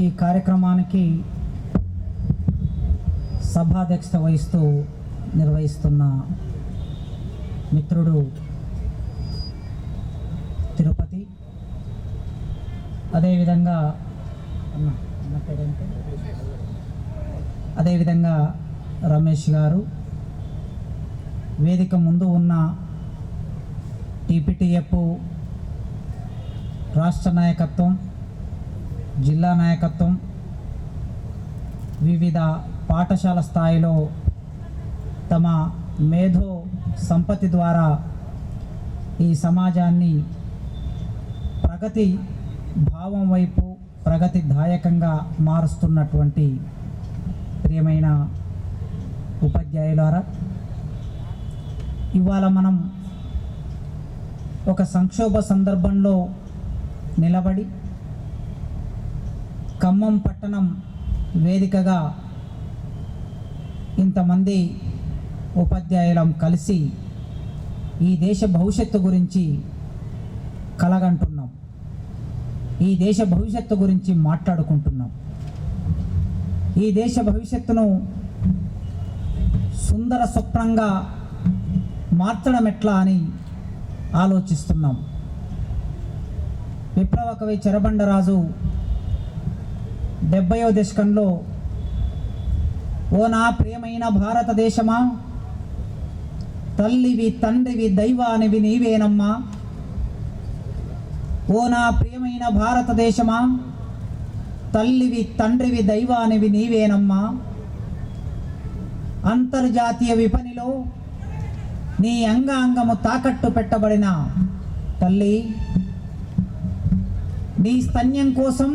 ఈ కార్యక్రమానికి సభాధ్యక్షత వహిస్తూ నిర్వహిస్తున్న మిత్రుడు తిరుపతి, అదేవిధంగా రమేష్ గారు, వేదిక ముందు ఉన్న టీపీటీఎఫ్ రాష్ట్ర నాయకత్వం, జిల్లా నాయకత్వం, వివిధ పాఠశాల స్థాయిలో తమ మేధో సంపత్తి ద్వారా ఈ సమాజాన్ని ప్రగతి భావం వైపు ప్రగతిదాయకంగా మారుస్తున్నటువంటి ప్రియమైన ఉపాధ్యాయులారా, ఇవాళ మనం ఒక సంక్షోభ సందర్భంలో నిలబడి ఖమ్మం పట్టణం వేదికగా ఇంతమంది ఉపాధ్యాయులం కలిసి ఈ దేశ భవిష్యత్తు గురించి కలగంటున్నాం, ఈ దేశ భవిష్యత్తు గురించి మాట్లాడుకుంటున్నాం. ఈ దేశ భవిష్యత్తును సుందర స్వప్నంగా మార్చడం ఎట్లా అని ఆలోచిస్తున్నాం. విప్లవ కవి చెరబండరాజు 70వ దశకంలో ఓ నా ప్రియమైన భారతదేశమా, తల్లివి తండ్రివి దైవానివి నీవేనమ్మా, ఓ నా ప్రియమైన భారతదేశమా, తల్లివి తండ్రివి దైవానివి నీవేనమ్మా, అంతర్జాతీయ విపణిలో నీ అంగాంగము తాకట్టు పెట్టబడిన తల్లి, నీ స్తన్యం కోసం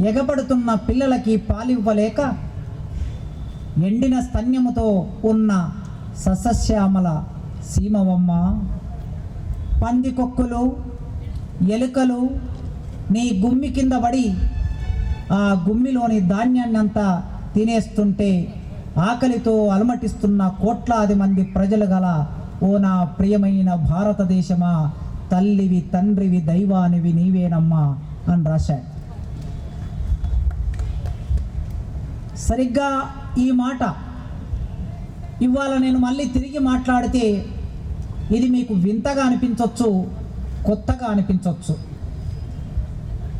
ఎగబడుతున్న పిల్లలకి పాలివ్వలేక ఎండిన స్తన్యముతో ఉన్న సస్యశ్యామల సీమవమ్మ, పందికొక్కులు ఎలుకలు నీ గుమ్మి కింద పడి ఆ గుమ్మిలోని ధాన్యాన్ని అంతా తినేస్తుంటే ఆకలితో అలమటిస్తున్న కోట్లాది మంది ప్రజలు గల ఓ నా ప్రియమైన భారతదేశమా, తల్లివి తండ్రివి దైవానివి నీవేనమ్మా అని రాశాడు. సరిగ్గా ఈ మాట ఇవాళ నేను మళ్ళీ తిరిగి మాట్లాడితే ఇది మీకు వింతగా అనిపించవచ్చు, కొత్తగా అనిపించవచ్చు.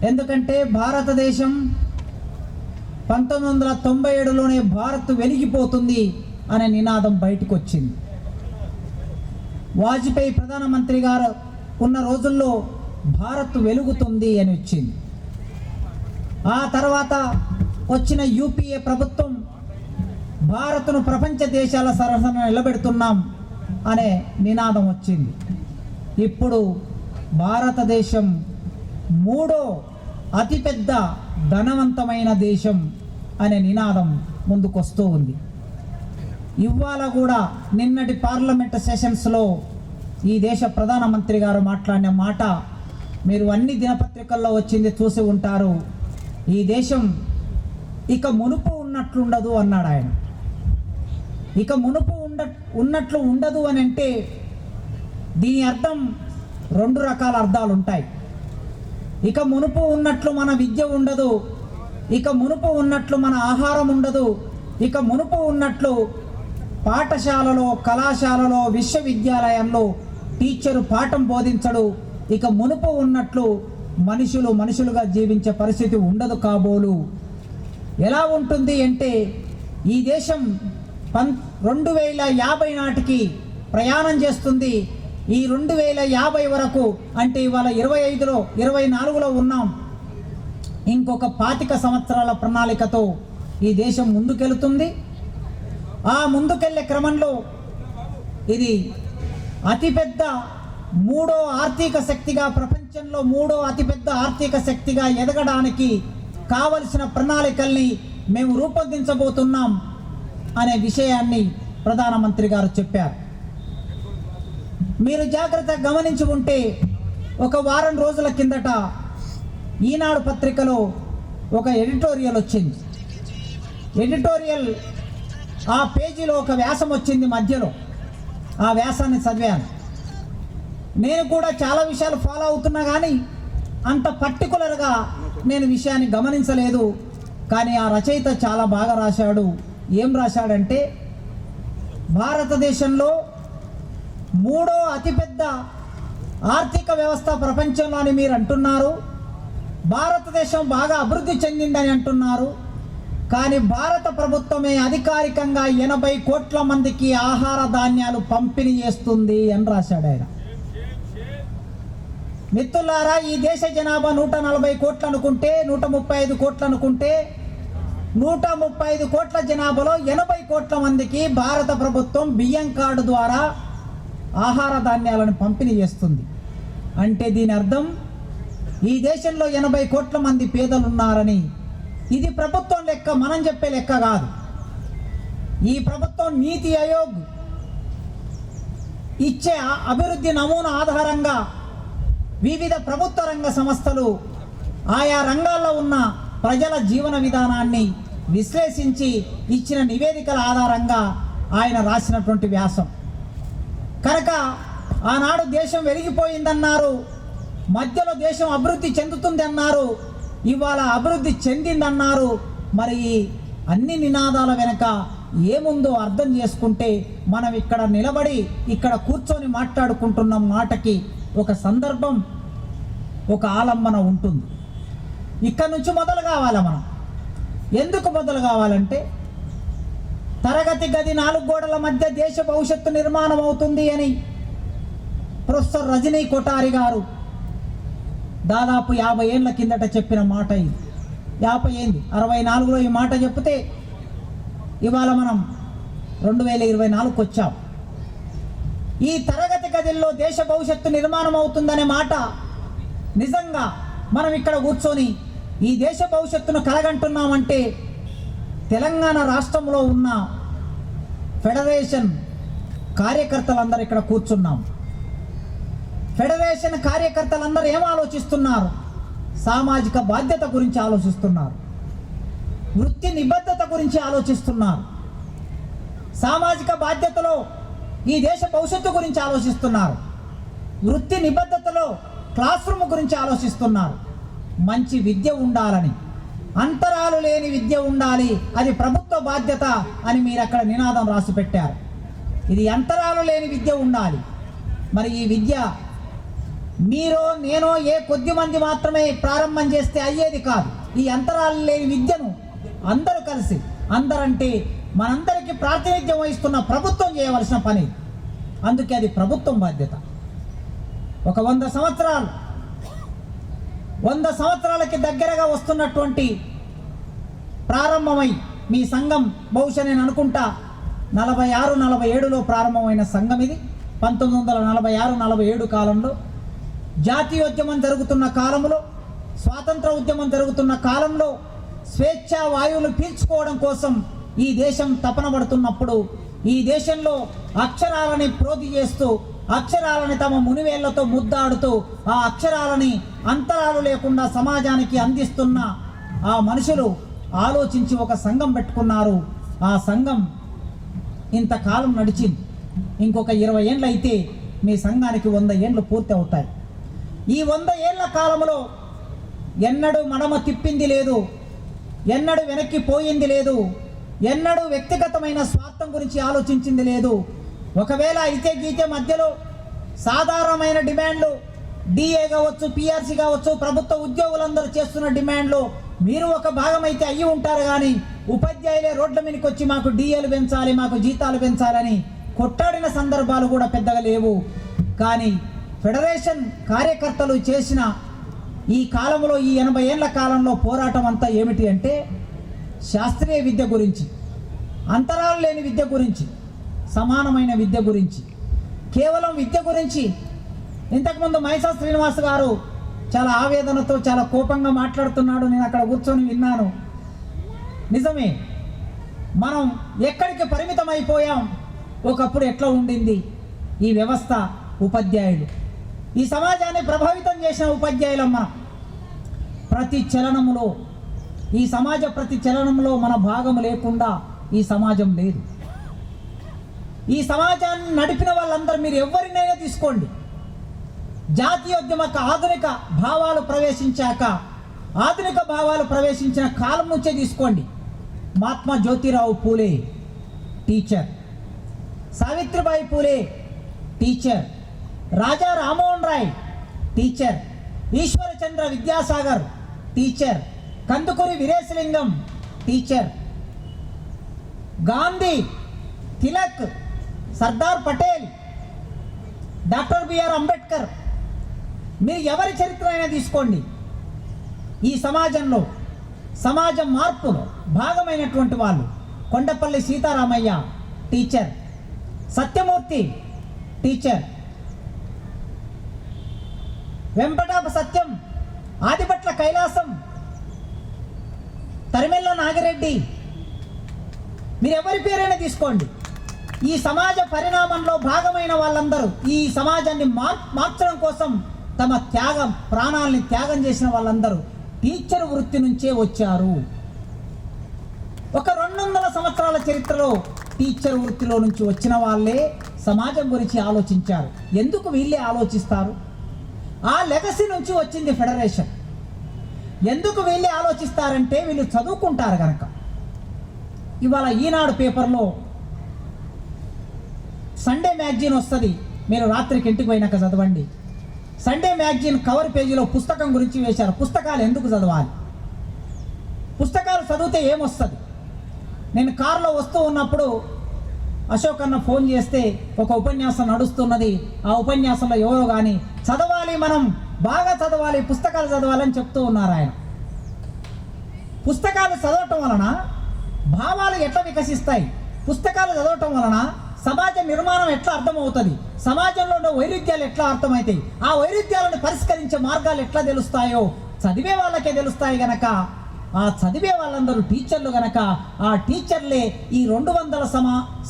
ఎందుకంటే భారతదేశం 1997లోనే భారత్ వెలిగిపోతుంది అనే నినాదం బయటకు వచ్చింది. వాజ్పేయి ప్రధానమంత్రి గారు ఉన్న రోజుల్లో భారత్ వెలుగుతుంది అని వచ్చింది. ఆ తర్వాత వచ్చిన యూపీఏ ప్రభుత్వం భారత్ను ప్రపంచ దేశాల సరసన నిలబెడుతున్నాం అనే నినాదం వచ్చింది. ఇప్పుడు భారతదేశం 3వ అతిపెద్ద ధనవంతమైన దేశం అనే నినాదం ముందుకొస్తూ ఉంది. ఇవాళ కూడా నిన్నటి పార్లమెంట్ సెషన్స్లో ఈ దేశ ప్రధానమంత్రి గారు మాట్లాడిన మాట మీరు అన్ని దినపత్రికల్లో వచ్చింది చూసి ఉంటారు. ఈ దేశం ఇక మునుపు ఉన్నట్లుండదు అన్నాడు ఆయన. ఇక మునుపు ఉన్నట్లు ఉండదు అని అంటే దీని అర్థం 2 రకాల అర్థాలు ఉంటాయి. ఇక మునుపు ఉన్నట్లు మన విద్య ఉండదు, ఇక మునుపు ఉన్నట్లు మన ఆహారం ఉండదు, ఇక మునుపు ఉన్నట్లు పాఠశాలలో, కళాశాలలో, విశ్వవిద్యాలయంలో టీచరు పాఠం బోధించడు, ఇక మునుపు ఉన్నట్లు మనుషులుగా జీవించే పరిస్థితి ఉండదు కాబోలు. ఎలా ఉంటుంది అంటే ఈ దేశం 2050 నాటికి ప్రయాణం చేస్తుంది. ఈ 2050 వరకు అంటే ఇవాళ 25లో 24లో ఉన్నాం. ఇంకొక 25 సంవత్సరాల ప్రణాళికతో ఈ దేశం ముందుకెళ్తుంది. ఆ ముందుకెళ్లే క్రమంలో ఇది అతిపెద్ద 3వ ఆర్థిక శక్తిగా, ప్రపంచంలో 3వ అతిపెద్ద ఆర్థిక శక్తిగా ఎదగడానికి కావలసిన ప్రణాళికల్ని మేము రూపొందించబోతున్నాం అనే విషయాన్ని ప్రధానమంత్రి గారు చెప్పారు. మీరు జాగ్రత్తగా గమనించి ఉంటే ఒక వారం రోజుల కిందట ఈనాడు పత్రికలో ఒక ఎడిటోరియల్ వచ్చింది. ఎడిటోరియల్ ఆ పేజీలో ఒక వ్యాసం వచ్చింది మధ్యలో. ఆ వ్యాసాన్ని చదివాను. నేను కూడా చాలా విషయాలు ఫాలో అవుతున్నా కానీ అంత పర్టికులర్గా నేను విషయాన్ని గమనించలేదు. కానీ ఆ రచయిత చాలా బాగా రాశాడు. ఏం రాశాడంటే, భారతదేశంలో 3వ అతిపెద్ద ఆర్థిక వ్యవస్థ ప్రపంచంలో అని మీరు అంటున్నారు, భారతదేశం బాగా అభివృద్ధి చెందిందని అంటున్నారు, కానీ భారత ప్రభుత్వమే అధికారికంగా 80 కోట్ల మందికి ఆహార ధాన్యాలు పంపిణీ చేస్తుంది అని రాశాడు ఆయన. మిత్రులారా, ఈ దేశ జనాభా 140 కోట్లు అనుకుంటే, 135 కోట్లు అనుకుంటే, 135 కోట్ల జనాభాలో 80 కోట్ల మందికి భారత ప్రభుత్వం బియ్యం కార్డు ద్వారా ఆహార ధాన్యాలను పంపిణీ చేస్తుంది. అంటే దీని అర్థం ఈ దేశంలో 80 కోట్ల మంది పేదలు ఉన్నారని. ఇది ప్రభుత్వం లెక్క, మనం చెప్పే లెక్క కాదు. ఈ ప్రభుత్వం నీతి ఆయోగ్ ఇచ్చే అభివృద్ధి నమూనా ఆధారంగా వివిధ ప్రభుత్వ రంగ సంస్థలు ఆయా రంగాల్లో ఉన్న ప్రజల జీవన విధానాన్ని విశ్లేషించి ఇచ్చిన నివేదికల ఆధారంగా ఆయన రాసినటువంటి వ్యాసం. కనుక ఆనాడు దేశం వెలిగిపోయిందన్నారు, మధ్యలో దేశం అభివృద్ధి చెందుతుంది అన్నారు, ఇవాళ అభివృద్ధి చెందిందన్నారు. మరి అన్ని నినాదాల వెనక ఏముందో అర్థం చేసుకుంటే మనం ఇక్కడ నిలబడి ఇక్కడ కూర్చొని మాట్లాడుకుంటున్న మాటకి ఒక సందర్భం, ఒక ఆలంబన ఉంటుంది. ఇక్కడ నుంచి మొదలు కావాలి. మనం ఎందుకు మొదలు కావాలంటే, తరగతి గది 4 గోడల మధ్య దేశ భవిష్యత్తు నిర్మాణం అవుతుంది అని ప్రొఫెసర్ రజనీ కొఠారి గారు దాదాపు 50 ఏళ్ల కిందట చెప్పిన మాట ఇది. 50 ఏంది, 64లో ఈ మాట చెప్తే ఇవాళ మనం 2024కు వచ్చాం. ఈ తరగతి గదిల్లో దేశ భవిష్యత్తు నిర్మాణం అవుతుందనే మాట నిజంగా మనం ఇక్కడ కూర్చొని ఈ దేశ భవిష్యత్తును కలగంటున్నామంటే, తెలంగాణ రాష్ట్రంలో ఉన్న ఫెడరేషన్ కార్యకర్తలందరూ ఇక్కడ కూర్చున్నాం. ఫెడరేషన్ కార్యకర్తలందరూ ఏం ఆలోచిస్తున్నారు? సామాజిక బాధ్యత గురించి ఆలోచిస్తున్నారు, వృత్తి నిబద్ధత గురించి ఆలోచిస్తున్నారు, సామాజిక బాధ్యతలో ఈ దేశ భవిష్యత్తు గురించి ఆలోచిస్తున్నారు, వృత్తి నిబద్ధతలో క్లాస్ రూమ్ గురించి ఆలోచిస్తున్నారు. మంచి విద్య ఉండాలని, అంతరాలు లేని విద్య ఉండాలి, అది ప్రభుత్వ బాధ్యత అని మీరు అక్కడ నినాదం రాసి పెట్టారు. ఇది అంతరాలు లేని విద్య ఉండాలి. మరి ఈ విద్య మీరో నేనో ఏ కొద్ది మంది మాత్రమే ప్రారంభం చేస్తే అయ్యేది కాదు. ఈ అంతరాలు లేని విద్యను అందరూ కలిసి, అందరంటే మనందరికీ ప్రాతినిధ్యం వహిస్తున్న ప్రభుత్వం చేయవలసిన పని. అందుకే అది ప్రభుత్వం బాధ్యత. ఒక 100 సంవత్సరాలకి దగ్గరగా వస్తున్నటువంటి ప్రారంభమై మీ సంఘం బహుశా నేను అనుకుంటా 46-47లో ప్రారంభమైన సంఘం ఇది. 1946-47 కాలంలో జాతీయోద్యమం జరుగుతున్న కాలంలో, స్వాతంత్ర ఉద్యమం జరుగుతున్న కాలంలో స్వేచ్ఛా వాయువులు పీల్చుకోవడం కోసం ఈ దేశం తపన పడుతున్నప్పుడు, ఈ దేశంలో అక్షరాలని ప్రోధి చేస్తూ, అక్షరాలని తమ మునివేళ్లతో ముద్దాడుతూ, ఆ అక్షరాలని అంతరాలు లేకుండా సమాజానికి అందిస్తున్న ఆ మనుషులు ఆలోచించి ఒక సంఘం పెట్టుకున్నారు. ఆ సంఘం ఇంతకాలం నడిచింది. ఇంకొక 20 ఏళ్ళు అయితే మీ సంఘానికి 100 ఏళ్ళు పూర్తి అవుతాయి. ఈ 100 ఏళ్ల కాలంలో ఎన్నడూ మడమ తిప్పింది లేదు, ఎన్నడూ వెనక్కి పోయింది లేదు, ఎన్నడూ వ్యక్తిగతమైన స్వార్థం గురించి ఆలోచించింది లేదు. ఒకవేళ అయితే గీతే మధ్యలో సాధారణమైన డిమాండ్లు, డిఏ కావచ్చు, పిఆర్సీ కావచ్చు, ప్రభుత్వ ఉద్యోగులందరూ చేస్తున్న డిమాండ్లు మీరు ఒక భాగం అయితే అయ్యి ఉంటారు. కానీ ఉపాధ్యాయులే రోడ్ల మీదకి వచ్చి మాకు డిఏలు పెంచాలి, మాకు జీతాలు పెంచాలని కొట్టాడిన సందర్భాలు కూడా పెద్దగా లేవు. కానీ ఫెడరేషన్ కార్యకర్తలు చేసిన ఈ కాలంలో, ఈ 80 ఏళ్ల కాలంలో పోరాటం అంతా ఏమిటి అంటే, శాస్త్రీయ విద్య గురించి, అంతరాలు లేని విద్య గురించి, సమానమైన విద్య గురించి, కేవలం విద్య గురించి. ఇంతకుముందు మైసా శ్రీనివాస్ గారు చాలా ఆవేదనతో, చాలా కోపంగా మాట్లాడుతున్నాడు. నేను అక్కడ కూర్చొని విన్నాను. నిజమే, మనం ఎక్కడికి పరిమితం అయిపోయాం. ఒకప్పుడు ఎట్లా ఉండింది ఈ వ్యవస్థ? ఉపాధ్యాయులు, ఈ సమాజాన్ని ప్రభావితం చేసిన ఉపాధ్యాయులం మనం. ప్రతి చలనములో, ఈ సమాజ ప్రతి చలనంలో మన భాగం లేకుండా ఈ సమాజం లేదు. ఈ సమాజాన్ని నడిపిన వాళ్ళందరూ, మీరు ఎవరినైనా తీసుకోండి, జాతీయోద్యమ ఆధునిక భావాలు ప్రవేశించిన కాలం నుంచే తీసుకోండి. Mahatma Jyotirao Phule teacher, Savitribai Phule teacher, Raja Rammohan Roy teacher, Ishwarchandra Vidyasagar teacher, Kandukuri Veeresalingam teacher, Gandhi, Tilak, Sardar Patel, doctor BR Ambedkar, మీరు ఎవరి చరిత్ర అయినా తీసుకోండి. ఈ సమాజంలో సమాజ మార్పులో భాగమైనటువంటి వాళ్ళు. కొండపల్లి సీతారామయ్య టీచర్, సత్యమూర్తి టీచర్, వెంపటాప సత్యం, ఆదిపట్ల కైలాసం, తరిమెల్ల నాగిరెడ్డి, మీరు ఎవరి పేరైనా తీసుకోండి. ఈ సమాజ పరిణామంలో భాగమైన వాళ్ళందరూ ఈ సమాజాన్ని మార్చడం కోసం తమ ప్రాణాలని త్యాగం చేసిన వాళ్ళందరూ టీచర్ వృత్తి నుంచే వచ్చారు. ఒక 200 సంవత్సరాల చరిత్రలో టీచర్ వృత్తిలో నుంచి వచ్చిన వాళ్ళే సమాజం గురించి ఆలోచించారు. ఎందుకు వీళ్ళే ఆలోచిస్తారు? ఆ లెగసీ నుంచి వచ్చింది ఫెడరేషన్. ఎందుకు వీళ్ళే ఆలోచిస్తారంటే వీళ్ళు చదువుకుంటారు కనుక. ఇవాళ ఈనాడు పేపర్లో సండే మ్యాగజైన్ వస్తుంది, మీరు రాత్రికి ఇంటికి పోయినాక చదవండి. సండే మ్యాగజైన్ కవర్ పేజీలో పుస్తకం గురించి వేశారు. పుస్తకాలు ఎందుకు చదవాలి? పుస్తకాలు చదివితే ఏమొస్తుంది? నేను కారులో వస్తూ ఉన్నప్పుడు అశోక్ అన్న ఫోన్ చేస్తే ఒక ఉపన్యాసం నడుస్తున్నది, ఆ ఉపన్యాసంలో ఎవరో కానీ చదవాలి, మనం బాగా చదవాలి, పుస్తకాలు చదవాలని చెప్తూ ఉన్నారు ఆయన. పుస్తకాలు చదవటం వలన భావాలు ఎట్లా వికసిస్తాయి? పుస్తకాలు చదవటం వలన సమాజ నిర్మాణం ఎట్లా అర్థమవుతుంది? సమాజంలో ఉన్న వైరుధ్యాలు ఎట్లా అర్థమవుతాయి? ఆ వైరుధ్యాలను పరిష్కరించే మార్గాలు ఎట్లా తెలుస్తాయో చదివే వాళ్ళకే తెలుస్తాయి గనక, ఆ చదివే వాళ్ళందరూ టీచర్లు గనక, ఆ టీచర్లే ఈ 200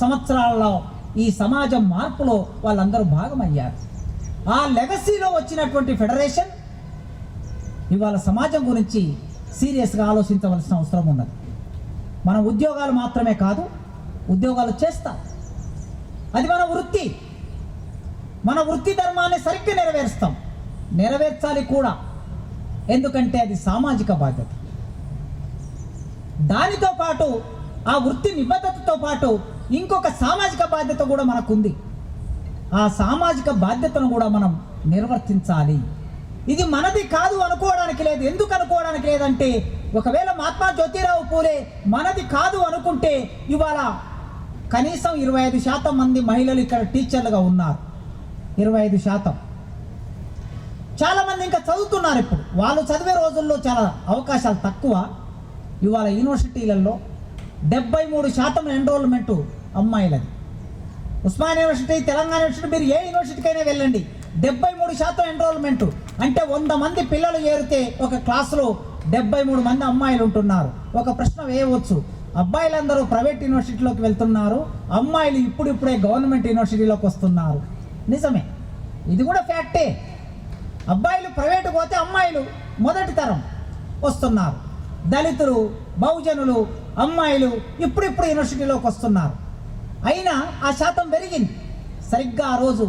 సంవత్సరాలలో ఈ సమాజం మార్పులో వాళ్ళందరూ భాగమయ్యారు. ఆ లెగసీలో వచ్చినటువంటి ఫెడరేషన్ ఇవాళ సమాజం గురించి సీరియస్గా ఆలోచించవలసిన అవసరం ఉన్నది. మన ఉద్యోగాలు మాత్రమే కాదు, ఉద్యోగాలు చేస్తాం, అది మన వృత్తి. మన వృత్తి ధర్మాన్ని సరిగ్గా నెరవేర్చాలి కూడా. ఎందుకంటే అది సామాజిక బాధ్యత. దానితో పాటు ఆ వృత్తి నిబద్ధతతో పాటు ఇంకొక సామాజిక బాధ్యత కూడా మనకుంది. ఆ సామాజిక బాధ్యతను కూడా మనం నిర్వర్తించాలి. ఇది మనది కాదు అనుకోవడానికి లేదు. ఎందుకు అనుకోవడానికి లేదంటే, ఒకవేళ మహాత్మా జ్యోతిరావు పూలే మనది కాదు అనుకుంటే ఇవాళ కనీసం 25% మంది మహిళలు ఇక్కడ టీచర్లుగా ఉన్నారు. 25%. చాలామంది ఇంకా చదువుతున్నారు. ఇప్పుడు వాళ్ళు చదివే రోజుల్లో చాలా అవకాశాలు తక్కువ. ఇవాళ యూనివర్సిటీలలో 73% ఎన్రోల్మెంటు అమ్మాయిలది. ఉస్మానియా యూనివర్సిటీ, తెలంగాణ యూనివర్సిటీ, మీరు ఏ యూనివర్సిటీకైనా వెళ్ళండి, 73% ఎన్రోల్మెంటు. అంటే 100 మంది పిల్లలు చేరితే ఒక క్లాసులో 73 మంది అమ్మాయిలు ఉంటున్నారు. ఒక ప్రశ్న వేయవచ్చు, అబ్బాయిలందరూ ప్రైవేట్ యూనివర్సిటీలోకి వెళ్తున్నారు, అమ్మాయిలు ఇప్పుడిప్పుడే గవర్నమెంట్ యూనివర్సిటీలోకి వస్తున్నారు. నిజమే, ఇది కూడా ఫ్యాక్టే. అబ్బాయిలు ప్రైవేటు పోతే అమ్మాయిలు మొదటి తరం వస్తున్నారు. దళితులు, బహుజనులు, అమ్మాయిలు ఇప్పుడిప్పుడు యూనివర్సిటీలోకి వస్తున్నారు. అయినా ఆ శాతం పెరిగింది. సరిగ్గా ఆ రోజు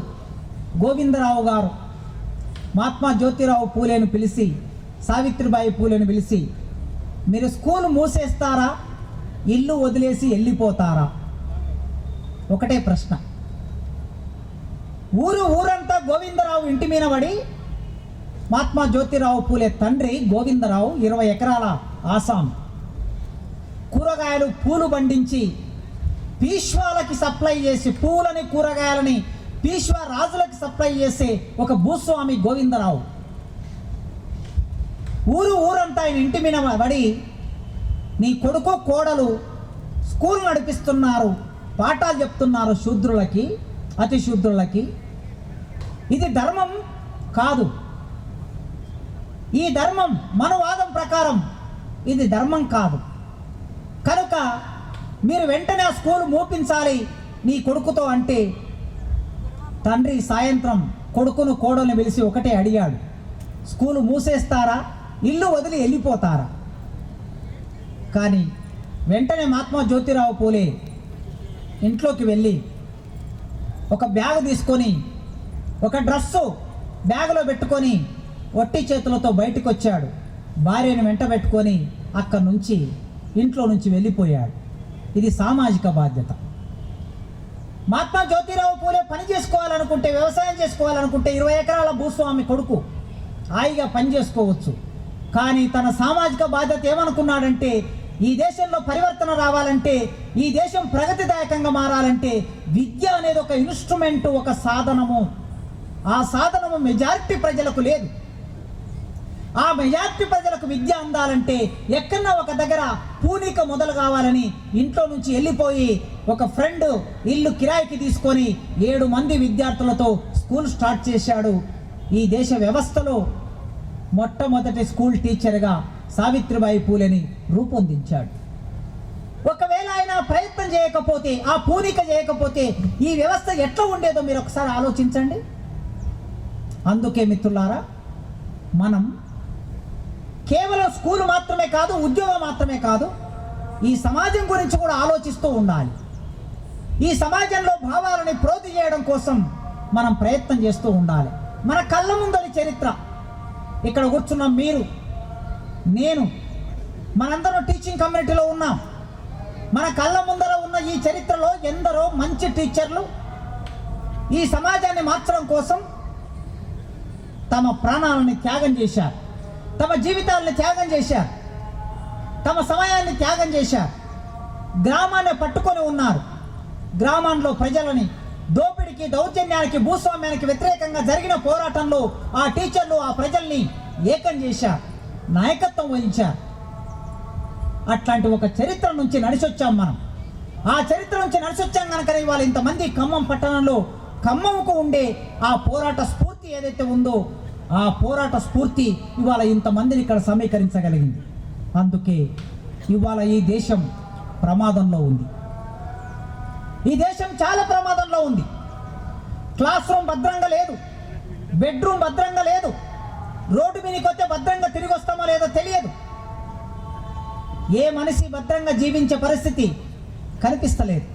గోవిందరావు గారు మహాత్మా జ్యోతిరావు పూలేను పిలిచి, సావిత్రిబాయి పూలేను పిలిచి, మీరు స్కూల్ మూసేస్తారా, ఇల్లు వదిలేసి వెళ్ళిపోతారా? ఒకటే ప్రశ్న. ఊరంతా గోవిందరావు ఇంటి మీద పడి, మహాత్మా జ్యోతిరావు పూలే తండ్రి గోవిందరావు 20 ఎకరాల ఆసాం, కూరగాయలు, పూలు పండించి పీష్వాలకి సప్లై చేసి, పూలని కూరగాయలని పీష్వా రాజులకి సప్లై చేసే ఒక భూస్వామి గోవిందరావు. ఊరంతా ఆయన ఇంటి మీద పడి, నీ కొడుకు కోడలు స్కూల్ నడిపిస్తున్నారు, పాఠాలు చెప్తున్నారు శూద్రులకి, అతి శూద్రులకి. ఇది ధర్మం కాదు. ఈ ధర్మం మన వాదం ప్రకారం ఇది ధర్మం కాదు. కనుక మీరు వెంటనే ఆ స్కూల్ మూపించాలి నీ కొడుకుతో అంటే, తండ్రి సాయంత్రం కొడుకును కోడల్ని పిలిచి ఒకటే అడిగాడు, స్కూలు మూసేస్తారా, ఇల్లు వదిలి వెళ్ళిపోతారా? కానీ వెంటనే మహాత్మా జ్యోతిరావు పూలే ఇంట్లోకి వెళ్ళి ఒక బ్యాగ్ తీసుకొని, ఒక డ్రస్సు, బ్యాగులో పెట్టుకొని ఒట్టి చేతులతో బయటకు వచ్చాడు. భార్యను వెంట పెట్టుకొని అక్కడి నుంచి ఇంట్లో నుంచి వెళ్ళిపోయాడు. ఇది సామాజిక బాధ్యత. మహాత్మా జ్యోతిరావు పూలే పని చేసుకోవాలనుకుంటే, వ్యవసాయం చేసుకోవాలనుకుంటే 20 ఎకరాల భూస్వామి కొడుకు హాయిగా పని చేసుకోవచ్చు. కానీ తన సామాజిక బాధ్యత ఏమనుకున్నాడంటే, ఈ దేశంలో పరివర్తన రావాలంటే, ఈ దేశం ప్రగతిదాయకంగా మారాలంటే విద్య అనేది ఒక ఇన్స్ట్రుమెంట్, ఒక సాధనము. ఆ సాధనము మెజారిటీ ప్రజలకు లేదు. ఆ మెజారిటీ ప్రజలకు విద్య అందాలంటే ఎక్కడన్నా ఒక దగ్గర పూనిక మొదలు కావాలని ఇంట్లో నుంచి వెళ్ళిపోయి ఒక ఫ్రెండ్ ఇల్లు కిరాయికి తీసుకొని 7 మంది విద్యార్థులతో స్కూల్ స్టార్ట్ చేశాడు. ఈ దేశ వ్యవస్థలో మొట్టమొదటి స్కూల్ టీచర్గా సావిత్రిబాయి పూలేని రూపొందించాడు. ఒకవేళ ఆయన ప్రయత్నం చేయకపోతే, ఆ పూనిక చేయకపోతే ఈ వ్యవస్థ ఎట్లా ఉండేదో మీరు ఒకసారి ఆలోచించండి. అందుకే మిత్రులారా, మనం కేవలం స్కూల్ మాత్రమే కాదు, ఉద్యోగం మాత్రమే కాదు, ఈ సమాజం గురించి కూడా ఆలోచిస్తూ ఉండాలి. ఈ సమాజంలో భావాలని ప్రోధి చేయడం కోసం మనం ప్రయత్నం చేస్తూ ఉండాలి. మన కళ్ళ ముందరి చరిత్ర, ఇక్కడ కూర్చున్న మీరు, నేను, మనందరం టీచింగ్ కమ్యూనిటీలో ఉన్నాం. మన కళ్ళ ముందర ఉన్న ఈ చరిత్రలో ఎందరో మంచి టీచర్లు ఈ సమాజాన్ని మార్చడం కోసం తమ ప్రాణాలను త్యాగం చేశారు, తమ జీవితాలను త్యాగం చేశారు, తమ సమయాన్ని త్యాగం చేశారు. గ్రామాన్ని పట్టుకొని ఉన్నారు. గ్రామంలో ప్రజలని దోపిడికి, దౌర్జన్యానికి, భూస్వామ్యానికి వ్యతిరేకంగా జరిగిన పోరాటంలో ఆ టీచర్లు ఆ ప్రజల్ని ఏకం చేశారు, నాయకత్వం వహించారు. అట్లాంటి ఒక చరిత్ర నుంచి నడిచొచ్చాం మనం. ఆ చరిత్ర నుంచి నడిచొచ్చాం కనుక ఇవాళ ఇంతమంది ఖమ్మం పట్టణంలో ఖమ్మంకు ఉండే ఆ పోరాట స్ఫూర్తి ఏదైతే ఉందో, ఆ పోరాట స్ఫూర్తి ఇవాళ ఇంతమందిని ఇక్కడ సమీకరించగలిగింది. అందుకే ఇవాళ ఈ దేశం ప్రమాదంలో ఉంది. ఈ దేశం చాలా ప్రమాదంలో ఉంది. క్లాస్ రూమ్ భద్రంగా లేదు, బెడ్రూమ్ భద్రంగా లేదు, రోడ్డు మీదకి వస్తే భద్రంగా తిరిగి వస్తామో లేదో తెలియదు. ఏ మనిషి భద్రంగా జీవించే పరిస్థితి కనిపిస్తలేదు.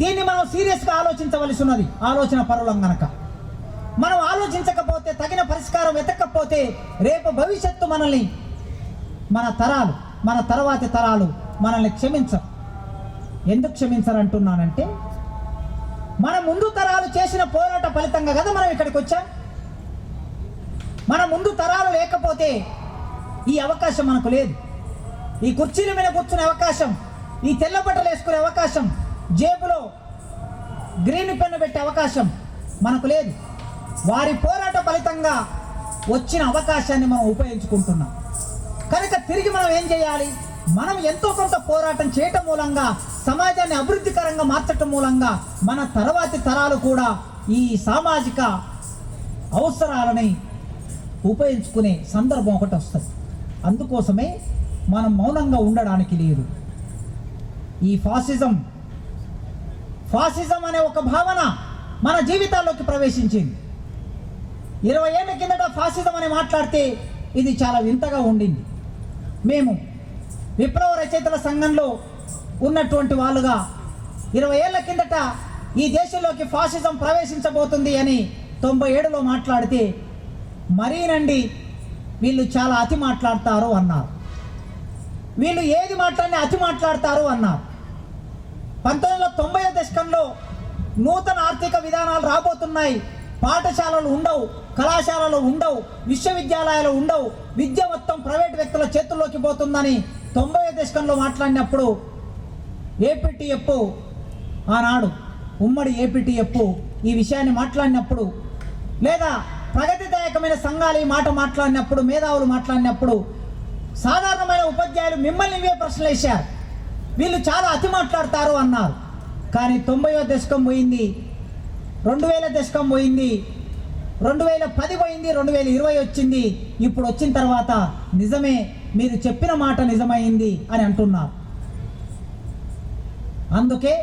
దీన్ని మనం సీరియస్గా ఆలోచించవలసి ఉన్నది. ఆలోచన పరులం గనక మనం ఆలోచించకపోతే, తగిన పరిష్కారం వెతకకపోతే రేపు భవిష్యత్తు మనల్ని, మన తరాలు, మన తర్వాతి తరాలు మనల్ని క్షమించరు. ఎందుకు క్షమించరంటున్నానంటే, మన ముందు తరాలు చేసిన పోరాట ఫలితంగా కదా మనం ఇక్కడికి వచ్చాం. మన ముందు తరాలు లేకపోతే ఈ అవకాశం మనకు లేదు. ఈ కుర్చీల మీద కూర్చునే అవకాశం, ఈ తెల్ల బట్టలు వేసుకునే అవకాశం, జేబులో గ్రీన్ పెన్ను పెట్టే అవకాశం మనకు లేదు. వారి పోరాట ఫలితంగా వచ్చిన అవకాశాన్ని మనం ఉపయోగించుకుంటున్నాం. కనుక తిరిగి మనం ఏం చేయాలి? మనం ఎంతో కొంత పోరాటం చేయటం మూలంగా, సమాజాన్ని అభివృద్ధికరంగా మార్చటం మూలంగా మన తర్వాతి తరాలు కూడా ఈ సామాజిక అవసరాలని ఉపయోగించుకునే సందర్భం ఒకటి వస్తుంది. అందుకోసమే మనం మౌనంగా ఉండడానికి లేదు. ఈ ఫాసిజం అనే ఒక భావన మన జీవితాల్లోకి ప్రవేశించింది. 20 ఏళ్ల కిందట ఫాసిజం అని మాట్లాడితే ఇది చాలా వింతగా ఉండింది. మేము విప్లవ రచయితల సంఘంలో ఉన్నటువంటి వాళ్ళుగా 20 ఏళ్ల కిందట ఈ దేశంలోకి ఫాసిజం ప్రవేశించబోతుంది అని 97లో మాట్లాడితే, మరీనండి వీళ్ళు చాలా అతి మాట్లాడతారు అన్నారు. వీళ్ళు ఏది మాట్లాడినా అతి మాట్లాడతారు అన్నారు. 1990వ దశకంలో నూతన ఆర్థిక విధానాలు రాబోతున్నాయి, పాఠశాలలు ఉండవు, కళాశాలలు ఉండవు, విశ్వవిద్యాలయాలు ఉండవు, విద్య మొత్తం ప్రైవేట్ వ్యక్తుల చేతుల్లోకి పోతుందని 90వ దశకంలో మాట్లాడినప్పుడు ఏపీటీఎఫ్, ఆనాడు ఉమ్మడి ఏపీటీఎఫ్ ఈ విషయాన్ని మాట్లాడినప్పుడు, లేదా ప్రగతిదాయకమైన సంఘాలు ఈ మాట మాట్లాడినప్పుడు, మేధావులు మాట్లాడినప్పుడు సాధారణమైన ఉపాధ్యాయులు మిమ్మల్ని ఇవే ప్రశ్నలు వేశారు. వీళ్ళు చాలా అతి మాట్లాడతారు అన్నారు. కానీ 90వ దశకం పోయింది, 2000 దశకం పోయింది, 2010 పోయింది, 2020 వచ్చింది. ఇప్పుడు వచ్చిన తర్వాత నిజమే, మీరు చెప్పిన మాట నిజమైంది అని అంటున్నారు. అందుకే